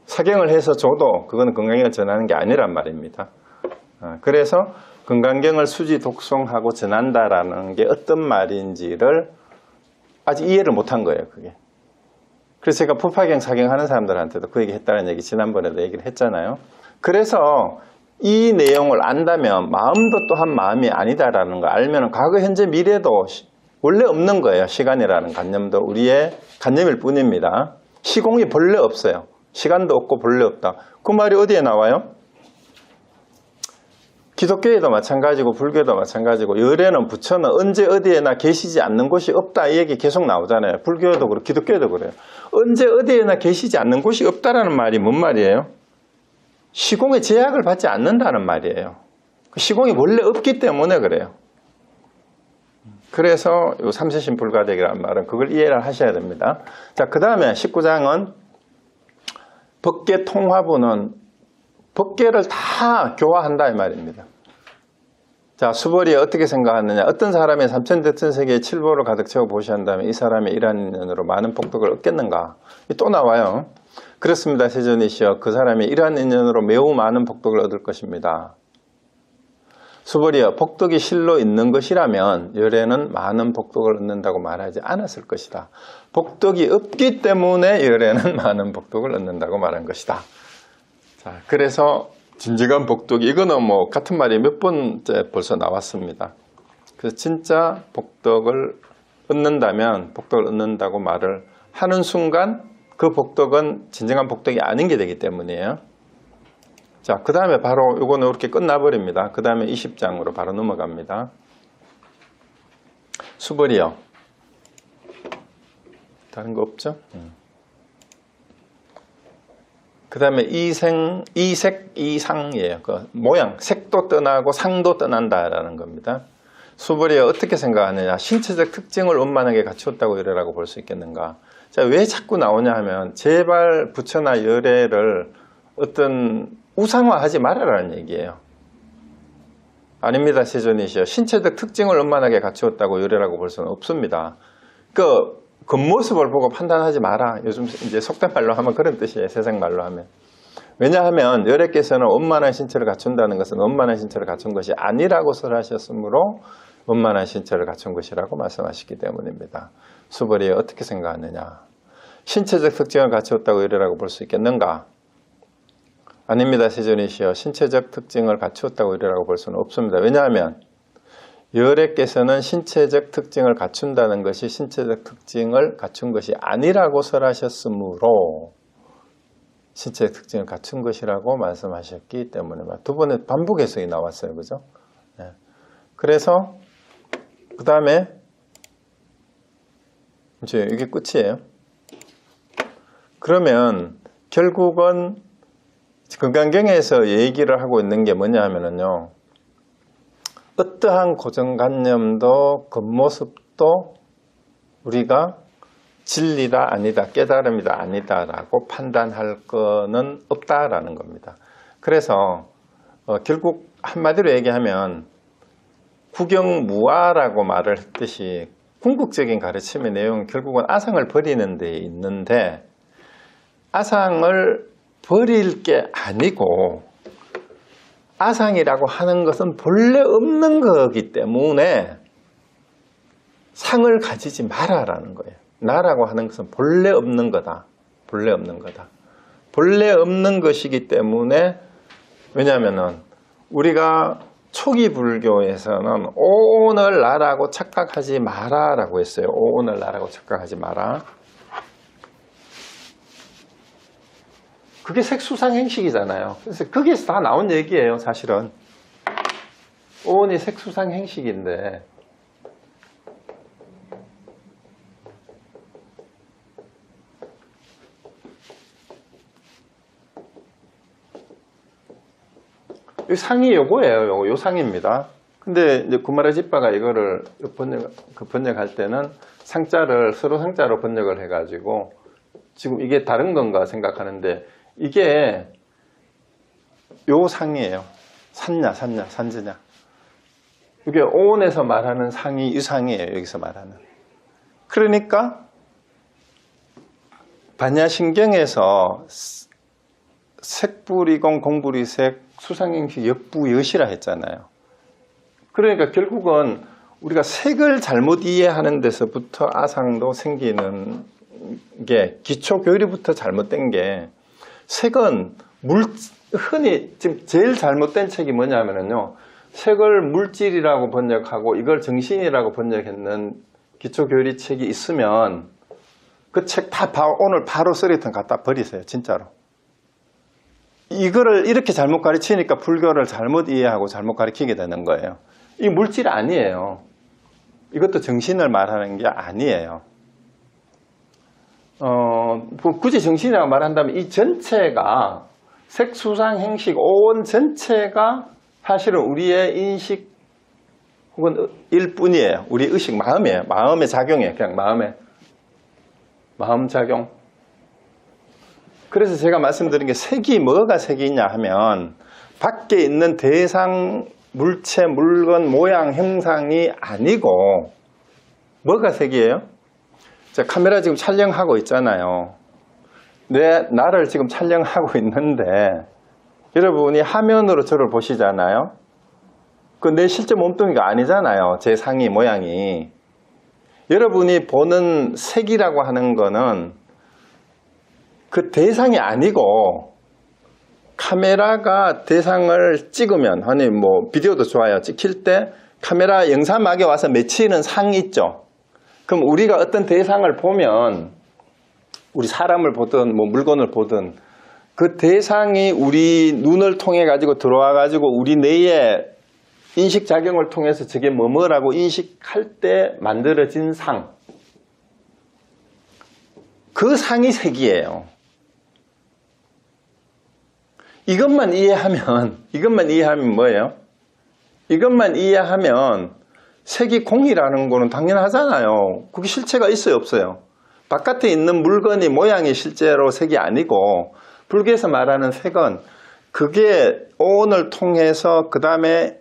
사경을 해서 줘도 그거는 금강경을 전하는 게 아니란 말입니다. 그래서 금강경을 수지 독송하고 전한다라는 게 어떤 말인지를 아직 이해를 못한 거예요. 그게. 그래서 제가 부파경 사경하는 사람들한테도 그 얘기 했다는 얘기 지난번에도 얘기를 했잖아요. 그래서 이 내용을 안다면 마음도 또한 마음이 아니다라는 거 알면 과거 현재 미래도 원래 없는 거예요. 시간이라는 관념도 우리의 관념일 뿐입니다. 시공이 본래 없어요. 시간도 없고 본래 없다. 그 말이 어디에 나와요? 기독교에도 마찬가지고 불교도 마찬가지고 열애는 부처는 언제 어디에나 계시지 않는 곳이 없다, 이 얘기 계속 나오잖아요. 불교도 그렇고 기독교도 그래요. 언제 어디에나 계시지 않는 곳이 없다라는 말이 뭔 말이에요? 시공의 제약을 받지 않는다는 말이에요. 시공이 원래 없기 때문에 그래요. 그래서 이 삼세신 불가득이라는 말은 그걸 이해를 하셔야 됩니다. 자, 그 다음에 19장은 법계 통화부는 법계를 다 교화한다 이 말입니다. 자, 수벌이 어떻게 생각하느냐. 어떤 사람이 삼천대천세계에 칠보를 가득 채워 보시한다면 이 사람이 이러한 인연으로 많은 복덕을 얻겠는가. 또 나와요. 그렇습니다. 세존이시여. 그 사람이 이러한 인연으로 매우 많은 복덕을 얻을 것입니다. 수벌이여, 복덕이 실로 있는 것이라면 열애는 많은 복덕을 얻는다고 말하지 않았을 것이다. 복덕이 없기 때문에 열애는 많은 복덕을 얻는다고 말한 것이다. 자, 그래서 진정한 복덕이, 이거는 뭐 같은 말이 몇 번째 벌써 나왔습니다. 그래서 진짜 복덕을 얻는다면 복덕을 얻는다고 말을 하는 순간 그 복덕은 진정한 복덕이 아닌 게 되기 때문이에요. 자, 그 다음에 바로 이거는 이렇게 끝나버립니다. 그 다음에 20장으로 바로 넘어갑니다. 수벌이요. 다른 거 없죠? 그 다음에 이색, 이상이에요. 그 모양, 색도 떠나고 상도 떠난다라는 겁니다. 수벌이 어떻게 생각하느냐. 신체적 특징을 원만하게 갖추었다고 이래라고 볼 수 있겠는가. 자, 왜 자꾸 나오냐 하면 제발 부처나 열애를 어떤 우상화하지 말아라는 얘기예요. 아닙니다. 세존이시여. 신체적 특징을 원만하게 갖추었다고 열애라고 볼 수는 없습니다. 그 겉모습을 보고 판단하지 마라. 요즘 이제 속된 말로 하면 그런 뜻이에요. 세상 말로 하면. 왜냐하면 열애께서는 원만한 신체를 갖춘다는 것은 원만한 신체를 갖춘 것이 아니라고 설하셨으므로 원만한 신체를 갖춘 것이라고 말씀하시기 때문입니다. 수벌이 어떻게 생각하느냐. 신체적 특징을 갖추었다고 이래라고 볼 수 있겠는가? 아닙니다. 세존이시여. 신체적 특징을 갖추었다고 이래라고 볼 수는 없습니다. 왜냐하면 열애께서는 신체적 특징을 갖춘다는 것이 신체적 특징을 갖춘 것이 아니라고 설하셨으므로 신체적 특징을 갖춘 것이라고 말씀하셨기 때문에 두 번의 반복 해석이 나왔어요. 그죠? 네. 그래서 그 다음에 이게 끝이에요. 그러면 결국은 금강경에서 얘기를 하고 있는 게 뭐냐 하면은요. 어떠한 고정관념도 겉모습도 우리가 진리다 아니다 깨달음이다 아니다라고 판단할 거는 없다라는 겁니다. 그래서 결국 한마디로 얘기하면 구경무아라고 말을 했듯이 궁극적인 가르침의 내용은 결국은 아상을 버리는 데 있는데 아상을 버릴 게 아니고 아상이라고 하는 것은 본래 없는 거기 때문에 상을 가지지 마라라는 거예요. 나라고 하는 것은 본래 없는 거다. 본래 없는 거다. 본래 없는 것이기 때문에 왜냐하면은 우리가 초기 불교에서는 오늘 나라고 착각하지 마라라고 했어요. 오늘 나라고 착각하지 마라. 그게 색수상행식이잖아요. 그래서 거기에서 다 나온 얘기예요. 사실은 오온이 색수상행식인데 이 상이 요거예요. 요 상입니다. 근데 이제 구마라집바가 이거를 번역할 때는 상자를 서로 상자로 번역을 해가지고 지금 이게 다른 건가 생각하는데 이게 요 상이에요. 산냐, 산지냐. 이게 오온에서 말하는 상이 이 상이에요. 여기서 말하는. 그러니까 반야신경에서 색불이공 공불이색 수상행식 역부여시라 했잖아요. 그러니까 결국은 우리가 색을 잘못 이해하는 데서부터 아상도 생기는 게 기초 교리부터 잘못된 게 색은 흔히 지금 제일 잘못된 책이 뭐냐면요. 색을 물질이라고 번역하고 이걸 정신이라고 번역했는 기초 교리 책이 있으면 그 책 다 오늘 바로 쓰레기통 갖다 버리세요. 진짜로. 이거를 이렇게 잘못 가르치니까 불교를 잘못 이해하고 잘못 가르치게 되는 거예요. 이 물질 아니에요. 이것도 정신을 말하는 게 아니에요. 굳이 정신이라고 말한다면 이 전체가 색수상 행식 오온 전체가 사실은 우리의 인식 혹은 일뿐이에요. 우리 의식 마음이에요. 마음의 작용이에요. 그냥 마음 작용. 그래서 제가 말씀드린 게 색이 뭐가 색이냐 하면 밖에 있는 대상 물체, 물건, 모양, 형상이 아니고 뭐가 색이에요? 자, 카메라 지금 촬영하고 있잖아요. 나를 지금 촬영하고 있는데 여러분이 화면으로 저를 보시잖아요. 그 내 실제 몸뚱이가 아니잖아요. 제 상이 모양이. 여러분이 보는 색이라고 하는 거는 그 대상이 아니고 카메라가 대상을 찍으면, 아니 뭐 비디오도 좋아요. 찍힐 때 카메라 영상막에 와서 맺히는 상이 있죠. 그럼 우리가 어떤 대상을 보면, 우리 사람을 보든 뭐 물건을 보든 그 대상이 우리 눈을 통해 가지고 들어와 가지고 우리 뇌의 인식작용을 통해서 저게 뭐뭐라고 인식할 때 만들어진 상, 그 상이 색이에요. 이것만 이해하면 뭐예요? 이것만 이해하면 색이 공이라는 거는 당연하잖아요. 그게 실체가 있어요, 없어요? 바깥에 있는 물건이 모양이 실제로 색이 아니고, 불교에서 말하는 색은 그게 오온을 통해서 그 다음에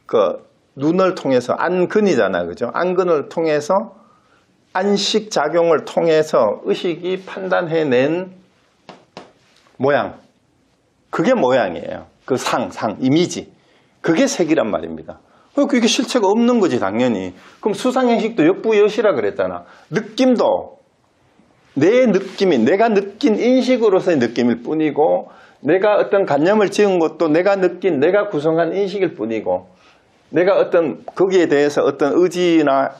그 눈을 통해서 안근이잖아, 그죠? 안근을 통해서 안식 작용을 통해서 의식이 판단해낸 모양, 그게 모양이에요. 그 상, 이미지, 그게 색이란 말입니다. 그게 실체가 없는 거지, 당연히. 그럼 수상행식도 역부여시라 그랬잖아. 느낌도 내 느낌이, 내가 느낀 인식으로서의 느낌일 뿐이고, 내가 어떤 관념을 지은 것도 내가 느낀, 내가 구성한 인식일 뿐이고, 내가 어떤 거기에 대해서 어떤 의지나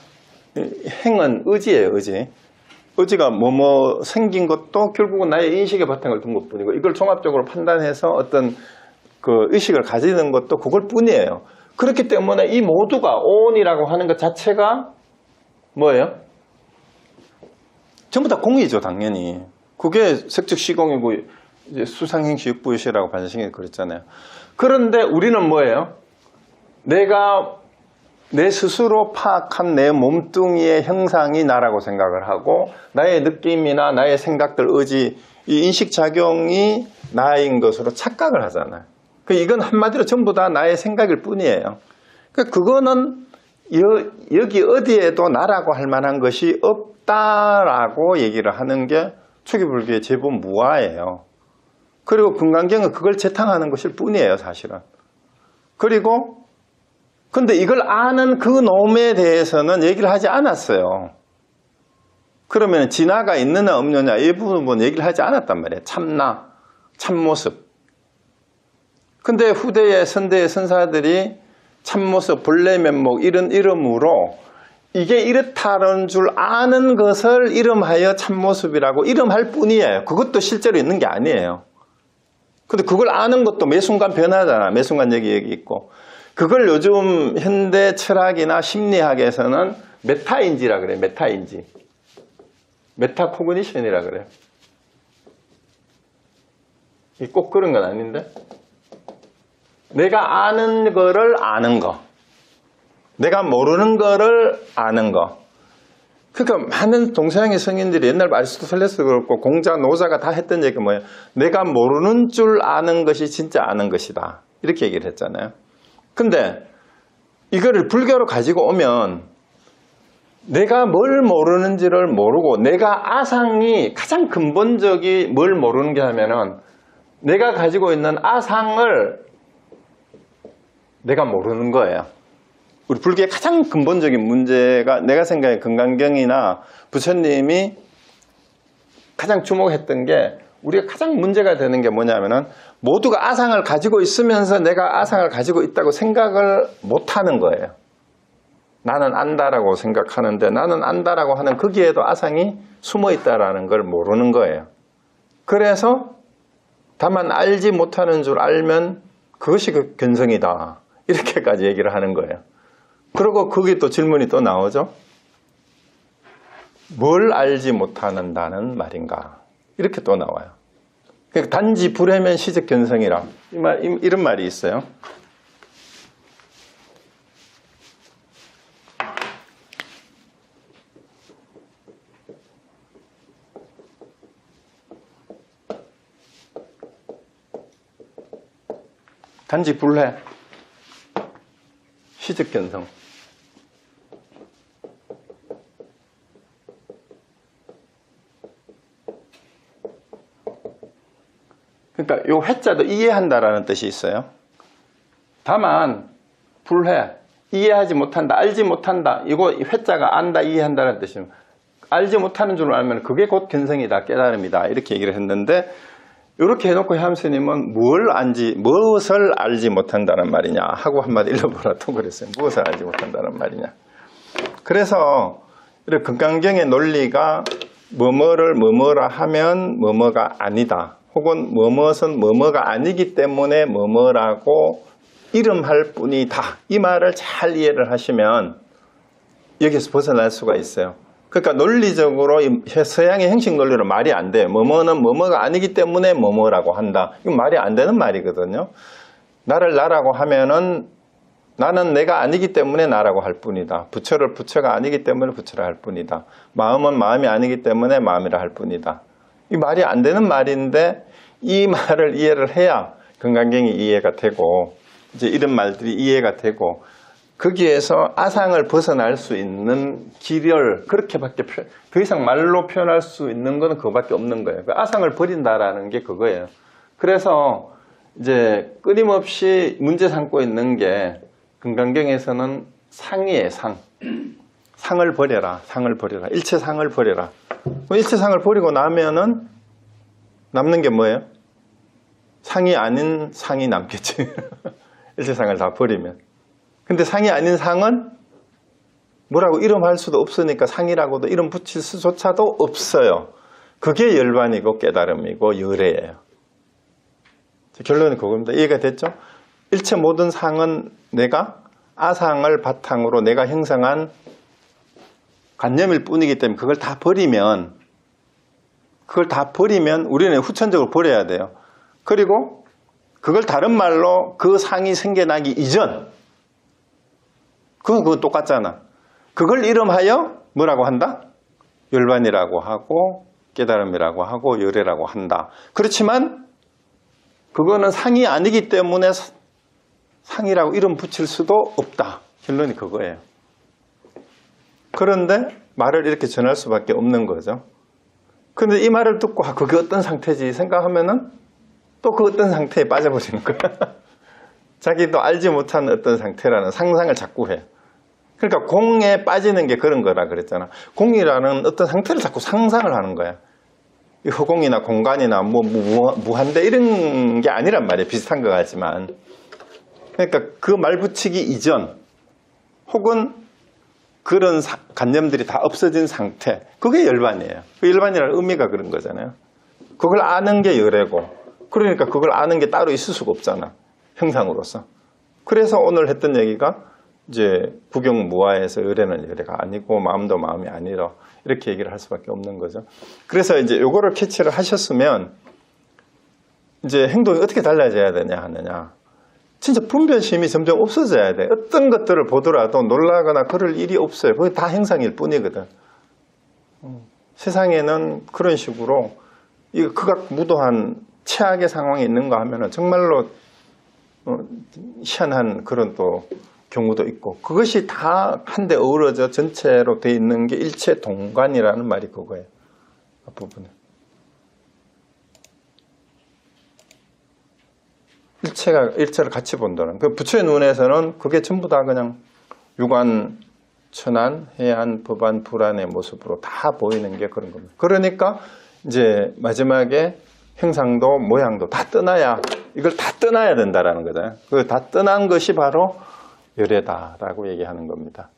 행은 의지예요, 의지. 의지가 뭐뭐 생긴 것도 결국은 나의 인식의 바탕을 둔 것 뿐이고, 이걸 종합적으로 판단해서 어떤 그 의식을 가지는 것도 그걸 뿐이에요. 그렇기 때문에 이 모두가 오온이라고 하는 것 자체가 뭐예요? 전부 다 공이죠, 당연히. 그게 색즉 시공이고 이제 수상행시 역부여시라고 반신이 그랬잖아요. 그런데 우리는 뭐예요? 내가 내 스스로 파악한 내 몸뚱이의 형상이 나라고 생각을 하고, 나의 느낌이나 나의 생각들, 의지, 이 인식작용이 나인 것으로 착각을 하잖아요. 이건 한마디로 전부 다 나의 생각일 뿐이에요. 그거는 여기 어디에도 나라고 할 만한 것이 없다라고 얘기를 하는 게 초기불교의 제법 무아예요. 그리고 금강경은 그걸 재탕하는 것일 뿐이에요, 사실은. 그리고 근데 이걸 아는 그 놈에 대해서는 얘기를 하지 않았어요. 그러면 진화가 있느냐 없느냐 이 부분은 얘기를 하지 않았단 말이에요. 참나, 참모습. 근데 후대의 선대의 선사들이 참모습, 본래면목 이런 이름으로 이게 이렇다는 줄 아는 것을 이름하여 참모습이라고 이름할 뿐이에요. 그것도 실제로 있는 게 아니에요. 근데 그걸 아는 것도 매 순간 변하잖아. 매 순간 여기 있고. 그걸 요즘 현대 철학이나 심리학에서는 메타인지라 그래요. 메타인지. 메타코그니션이라 그래요. 꼭 그런 건 아닌데. 내가 아는 거를 아는 거. 내가 모르는 거를 아는 거. 그러니까 많은 동서양의 성인들이 옛날 아리스토텔레스도 그렇고 공자, 노자가 다 했던 얘기가 뭐예요? 내가 모르는 줄 아는 것이 진짜 아는 것이다. 이렇게 얘기를 했잖아요. 근데 이거를 불교로 가지고 오면 내가 뭘 모르는지를 모르고, 내가 아상이 가장 근본적인 뭘 모르는 게 하면은 내가 가지고 있는 아상을 내가 모르는 거예요. 우리 불교의 가장 근본적인 문제가 내가 생각해 금강경이나 부처님이 가장 주목했던 게, 우리가 가장 문제가 되는 게 뭐냐면은 모두가 아상을 가지고 있으면서 내가 아상을 가지고 있다고 생각을 못하는 거예요. 나는 안다라고 생각하는데 나는 안다라고 하는 거기에도 아상이 숨어 있다라는 걸 모르는 거예요. 그래서 다만 알지 못하는 줄 알면 그것이 그 견성이다. 이렇게까지 얘기를 하는 거예요. 그리고 거기 또 질문이 또 나오죠. 뭘 알지 못하는다는 말인가? 이렇게 또 나와요. 그러니까 단지 불해면 시적 견성이라 이런 말이 있어요. 단지 불해 시적 견성. 그러니까 요 회자도 이해한다라는 뜻이 있어요. 다만 불해, 이해하지 못한다, 알지 못한다. 이거 회자가 안다, 이해한다는 뜻이에요. 알지 못하는 줄 알면 그게 곧 견성이다, 깨달음이다. 이렇게 얘기를 했는데, 이렇게 해놓고 해암스님은 무엇을 알지 못한다는 말이냐 하고 한마디 읽어보라 또 그랬어요. 무엇을 알지 못한다는 말이냐. 그래서 이렇게 금강경의 논리가 뭐뭐를 뭐뭐라 하면 뭐뭐가 아니다. 혹은 뭐뭇은 뭐뭐가 아니기 때문에 뭐뭐라고 이름할 뿐이다. 이 말을 잘 이해를 하시면 여기서 벗어날 수가 있어요. 그러니까 논리적으로 서양의 형식 논리로 말이 안 돼요. 뭐뭐는 뭐뭐가 아니기 때문에 뭐뭐라고 한다. 이건 말이 안 되는 말이거든요. 나를 나라고 하면은 나는 내가 아니기 때문에 나라고 할 뿐이다. 부처를 부처가 아니기 때문에 부처라 할 뿐이다. 마음은 마음이 아니기 때문에 마음이라 할 뿐이다. 이 말이 안 되는 말인데 이 말을 이해를 해야 금강경이 이해가 되고 이제 이런 말들이 이해가 되고 거기에서 아상을 벗어날 수 있는 길을 그렇게밖에 더 이상 말로 표현할 수 있는 건 그거밖에 없는 거예요. 아상을 버린다라는 게 그거예요. 그래서 이제 끊임없이 문제 삼고 있는 게 금강경에서는 상이에요. 상을 버려라. 상을 버려라. 일체상을 버려라. 일체상을 버리고 나면은 남는 게 뭐예요? 상이 아닌 상이 남겠지. 일체상을 다 버리면. 근데 상이 아닌 상은 뭐라고 이름할 수도 없으니까 상이라고도 이름 붙일 수조차도 없어요. 그게 열반이고 깨달음이고 열애예요. 결론은 그겁니다. 이해가 됐죠? 일체 모든 상은 내가 아상을 바탕으로 내가 형성한 관념일 뿐이기 때문에 그걸 다 버리면 우리는 후천적으로 버려야 돼요. 그리고 그걸 다른 말로 그 상이 생겨나기 이전 그건 똑같잖아. 그걸 이름하여 뭐라고 한다? 열반이라고 하고 깨달음이라고 하고 열애라고 한다. 그렇지만 그거는 상이 아니기 때문에 상이라고 이름 붙일 수도 없다. 결론이 그거예요. 그런데 말을 이렇게 전할 수밖에 없는 거죠. 그런데 이 말을 듣고 그게 어떤 상태지 생각하면은 또 그 어떤 상태에 빠져버리는 거야. 자기도 알지 못한 어떤 상태라는 상상을 자꾸 해. 그러니까 공에 빠지는 게 그런 거라 그랬잖아. 공이라는 어떤 상태를 자꾸 상상을 하는 거야. 허공이나 공간이나 무한대 이런 게 아니란 말이에요. 비슷한 것 같지만. 그러니까 그 말 붙이기 이전 혹은 그런 관념들이 다 없어진 상태, 그게 열반이에요. 그 열반이라는 의미가 그런 거잖아요. 그걸 아는 게 열애고, 그러니까 그걸 아는 게 따로 있을 수가 없잖아. 형상으로서. 그래서 오늘 했던 얘기가 이제 부경무화에서 열애는 열애가 아니고 마음도 마음이 아니라 이렇게 얘기를 할 수밖에 없는 거죠. 그래서 이제 요거를 캐치를 하셨으면 이제 행동이 어떻게 달라져야 되냐 하느냐. 진짜 분별심이 점점 없어져야 돼. 어떤 것들을 보더라도 놀라거나 그럴 일이 없어요. 그게 다 행상일 뿐이거든. 세상에는 그런 식으로 이 극악무도한 최악의 상황이 있는가 하면은 정말로 희한한 그런 또 경우도 있고, 그것이 다 한데 어우러져 전체로 되어 있는 게 일체 동관이라는 말이 그거예요. 앞부분에. 일체를 같이 본다는. 그 부처의 눈에서는 그게 전부 다 그냥 유관, 천안, 해안, 법안, 불안의 모습으로 다 보이는 게 그런 겁니다. 그러니까 이제 마지막에 형상도 모양도 다 떠나야, 이걸 다 떠나야 된다라는 거잖아요. 그 다 떠난 것이 바로 열애다라고 얘기하는 겁니다.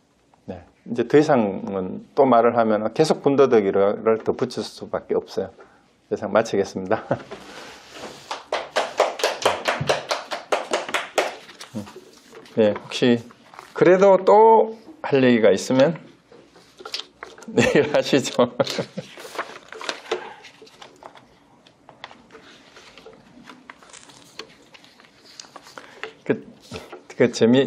네. 이제 더 이상은 또 말을 하면 계속 군더더기를 더 붙일 수밖에 없어요. 이상 마치겠습니다. 네, 혹시 그래도 또 할 얘기가 있으면 내일 하시죠.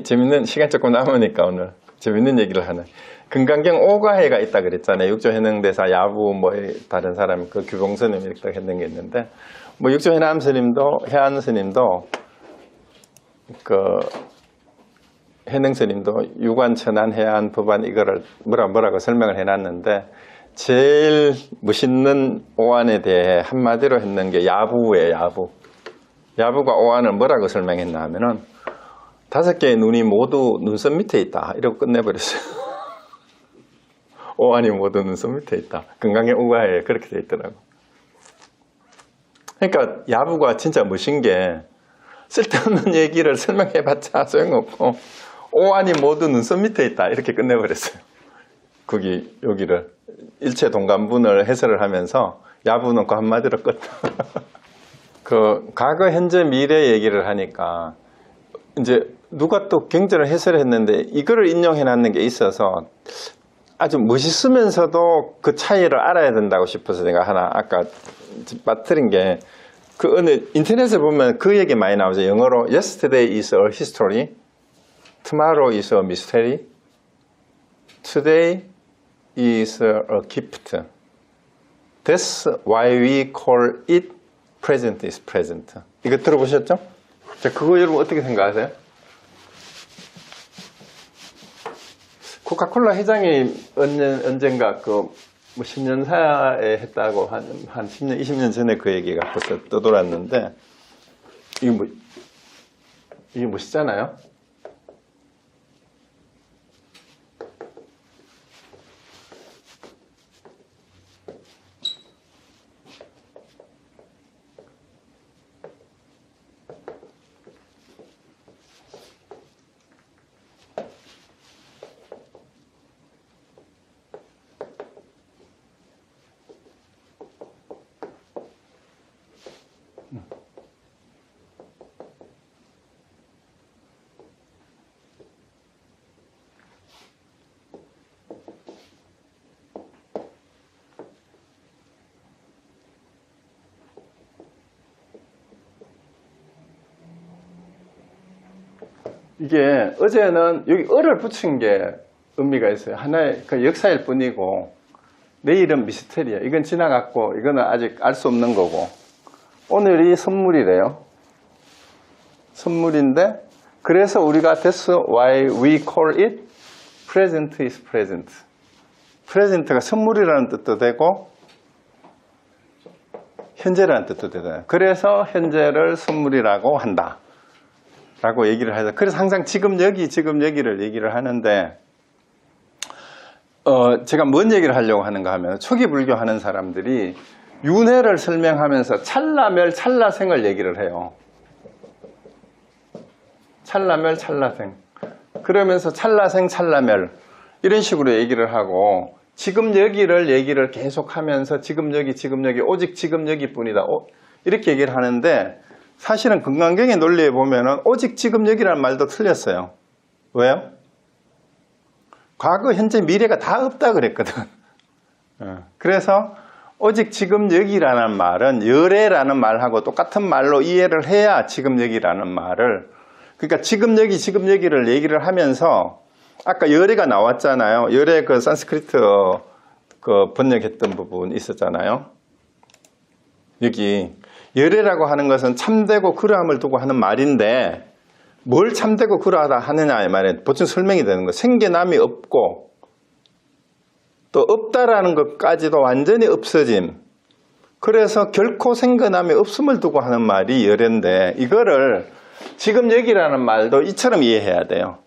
재밌는 시간 조금 남으니까 오늘 재밌는 얘기를 하네. 금강경 5가해가 있다 그랬잖아요. 육조해능대사 야부 뭐 다른 사람 그 규봉스님 이렇게 했는 게 있는데, 뭐 육조해남 스님도 해안 스님도 그 해능 스님도 유관, 천안, 해안, 법안 이거를 뭐라고 설명을 해놨는데, 제일 멋있는 오안에 대해 한마디로 했는 게 야부예요. 야부가 오안을 뭐라고 설명했나 하면은 5개의 눈이 모두 눈썹 밑에 있다 이러고 끝내버렸어요. 오안이 모두 눈썹 밑에 있다. 금강경 5가에 그렇게 돼 있더라고. 그러니까 야부가 진짜 멋진 게 쓸데없는 얘기를 설명해봤자 소용없고 오한이 모두 눈썹 밑에 있다 이렇게 끝내버렸어요. 여기를 일체 동감분을 해설을 하면서 야부는 그 한마디로 끝. 과거, 현재, 미래 얘기를 하니까 이제 누가 또 경전을 해설했는데 이거를 인용해 놨는 게 있어서 아주 멋있으면서도 그 차이를 알아야 된다고 싶어서 제가 하나 아까 빠뜨린 게 어느 인터넷에 보면 그 얘기 많이 나오죠. 영어로 Yesterday is a history, Tomorrow is a mystery, Today is a gift. That's why we call it present is present. 이거 들어보셨죠? 자, 그거 여러분 어떻게 생각하세요? 코카콜라 회장이 언젠가 10년 사에 했다고 한 10년, 20년 전에 그 얘기가 벌써 떠돌았는데, 이게 멋있잖아요? 이게 어제는 여기 을을 붙인 게 의미가 있어요. 하나의 그 역사일 뿐이고 내일은 미스테리야. 이건 지나갔고 이거는 아직 알 수 없는 거고 오늘이 선물이래요. 선물인데 그래서 우리가 That's why we call it present is present. present가 선물이라는 뜻도 되고 현재라는 뜻도 되잖아요. 그래서 현재를 선물이라고 한다. 라고 얘기를 하죠. 그래서 항상 지금 여기를 얘기를 하는데, 제가 뭔 얘기를 하려고 하는가 하면, 초기 불교 하는 사람들이 윤회를 설명하면서 찰나멸, 찰나생을 얘기를 해요. 찰나멸, 찰나생. 그러면서 찰나생, 찰나멸. 이런 식으로 얘기를 하고, 지금 여기를 얘기를 계속 하면서 지금 여기, 오직 지금 여기뿐이다. 이렇게 얘기를 하는데, 사실은 금강경의 논리에 보면은 오직 지금 여기라는 말도 틀렸어요. 왜요? 과거, 현재, 미래가 다 없다 그랬거든. 그래서 오직 지금 여기라는 말은 열애라는 말하고 똑같은 말로 이해를 해야 지금 여기라는 말을, 그러니까 지금 여기를 얘기를 하면서 아까 열애가 나왔잖아요. 열애 그 산스크리트 그 번역했던 부분 있었잖아요. 여기 열애라고 하는 것은 참되고 그러함을 두고 하는 말인데 뭘 참되고 그러하다 하느냐의 말에 보충 설명이 되는 거예요. 생겨남이 없고 또 없다라는 것까지도 완전히 없어짐. 그래서 결코 생겨남이 없음을 두고 하는 말이 열애인데 이거를 지금 여기라는 말도 이처럼 이해해야 돼요.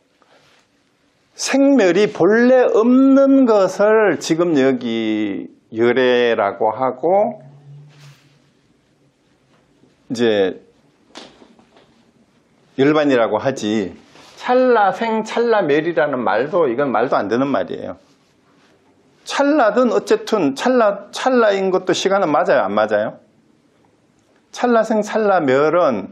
생멸이 본래 없는 것을 지금 여기 열애라고 하고 이제 열반이라고 하지 찰나생 찰나멸이라는 말도 이건 말도 안 되는 말이에요. 찰나든 어쨌든 찰나인 것도 시간은 맞아요, 안 맞아요? 찰나생 찰나멸은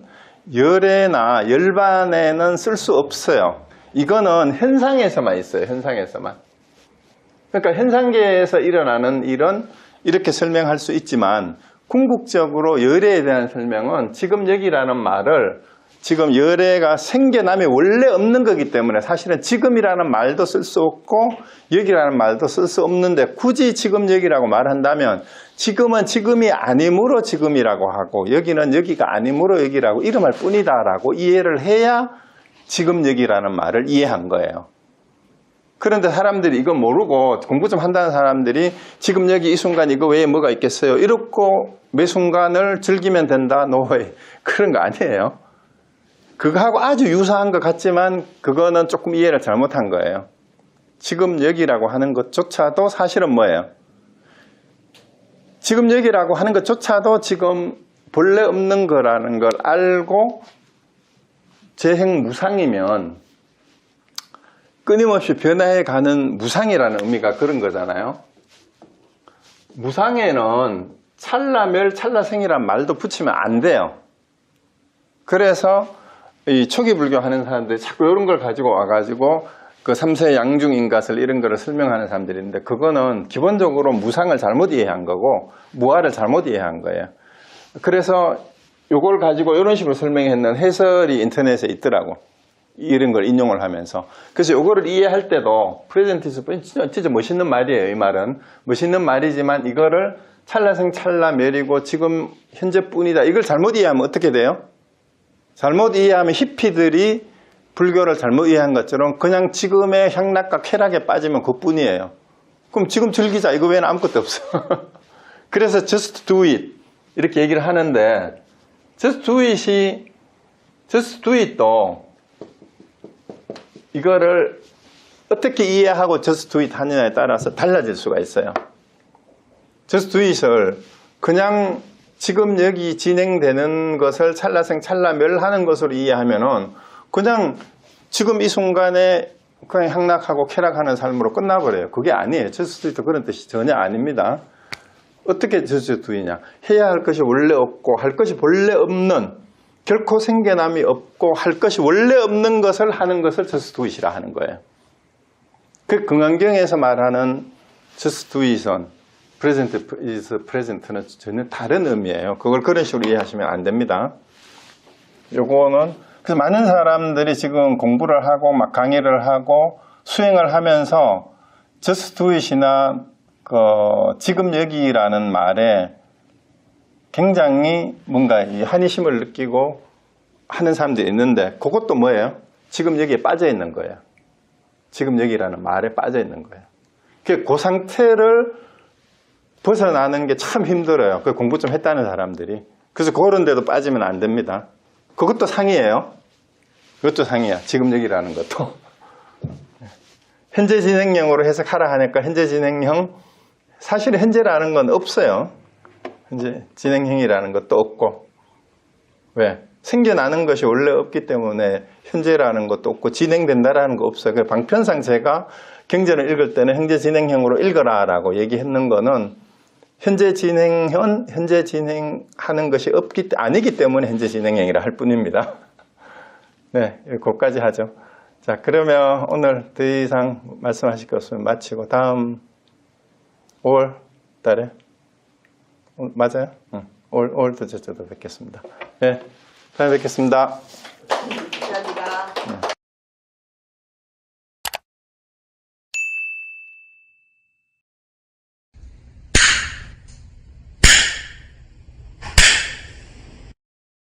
열애나 열반에는 쓸 수 없어요. 이거는 현상에서만 있어요. 현상에서만. 그러니까 현상계에서 일어나는 일은 이렇게 설명할 수 있지만 궁극적으로 열애에 대한 설명은 지금 여기라는 말을 지금 열애가 생겨남이 원래 없는 거기 때문에 사실은 지금이라는 말도 쓸 수 없고 여기라는 말도 쓸 수 없는데 굳이 지금 여기라고 말한다면 지금은 지금이 아니므로 지금이라고 하고 여기는 여기가 아니므로 여기라고 이름할 뿐이다 라고 이해를 해야 지금 여기라는 말을 이해한 거예요. 그런데 사람들이 이거 모르고 공부 좀 한다는 사람들이 지금 여기 이 순간 이거 외에 뭐가 있겠어요? 이렇고 매 순간을 즐기면 된다? 노예. 그런 거 아니에요. 그거하고 아주 유사한 것 같지만 그거는 조금 이해를 잘못한 거예요. 지금 여기라고 하는 것조차도 사실은 뭐예요? 지금 여기라고 하는 것조차도 지금 본래 없는 거라는 걸 알고 재행무상이면 끊임없이 변화해가는 무상이라는 의미가 그런 거잖아요. 무상에는 찰나멸, 찰나생이란 말도 붙이면 안 돼요. 그래서 이 초기 불교 하는 사람들이 자꾸 이런 걸 가지고 와가지고 그 삼세 양중인가설 이런 거를 설명하는 사람들이 있는데, 그거는 기본적으로 무상을 잘못 이해한 거고 무아를 잘못 이해한 거예요. 그래서 이걸 가지고 이런 식으로 설명했는 해설이 인터넷에 있더라고. 이런 걸 인용을 하면서. 그래서 이거를 이해할 때도 프레젠티스 진짜 멋있는 말이에요. 이 말은 멋있는 말이지만 이거를 찰나생 찰나멸이고 지금 현재뿐이다, 이걸 잘못 이해하면 어떻게 돼요? 잘못 이해하면 히피들이 불교를 잘못 이해한 것처럼 그냥 지금의 향락과 쾌락에 빠지면 그뿐이에요. 그럼 지금 즐기자, 이거 외에는 아무것도 없어. 그래서 just do it 이렇게 얘기를 하는데, just do it도 이거를 어떻게 이해하고 just do it 하느냐에 따라서 달라질 수가 있어요. just do it을 그냥 지금 여기 진행되는 것을 찰나생 찰나멸하는 것으로 이해하면은 그냥 지금 이 순간에 그냥 향락하고 쾌락하는 삶으로 끝나버려요. 그게 아니에요. just do it 그런 뜻이 전혀 아닙니다. 어떻게 just do it냐? 해야 할 것이 원래 없고 할 것이 본래 없는, 결코 생겨남이 없고 할 것이 원래 없는 것을 하는 것을 just do it이라 하는 거예요. 그 금강경에서 말하는 just do it은 present is present는 전혀 다른 의미예요. 그걸 그런 식으로 이해하시면 안 됩니다. 요거는 그래서 많은 사람들이 지금 공부를 하고 막 강의를 하고 수행을 하면서 just do it이나 지금 여기라는 말에 굉장히 뭔가 이 한의심을 느끼고 하는 사람들이 있는데, 그것도 뭐예요? 지금 여기에 빠져 있는 거예요. 지금 여기라는 말에 빠져 있는 거예요. 그 상태를 벗어나는 게 참 힘들어요. 그 공부 좀 했다는 사람들이. 그래서 그런 데도 빠지면 안 됩니다. 그것도 상이에요. 그것도 상이야. 지금 여기라는 것도. 현재 진행형으로 해석하라 하니까 현재 진행형, 사실 현재라는 건 없어요. 현재 진행형이라는 것도 없고. 왜? 생겨나는 것이 원래 없기 때문에 현재라는 것도 없고 진행된다라는 거 없어요. 그 방편상 제가 경전을 읽을 때는 현재 진행형으로 읽어라 라고 얘기했는 거는 현재 진행하는 것이 아니기 때문에 현재 진행형이라 할 뿐입니다. 네, 거기까지 하죠. 자, 그러면 오늘 더 이상 말씀하실 것 없으면 마치고 다음 5월 달에 맞아요? 5월도 저도 뵙겠습니다. 네, 다음에 뵙겠습니다.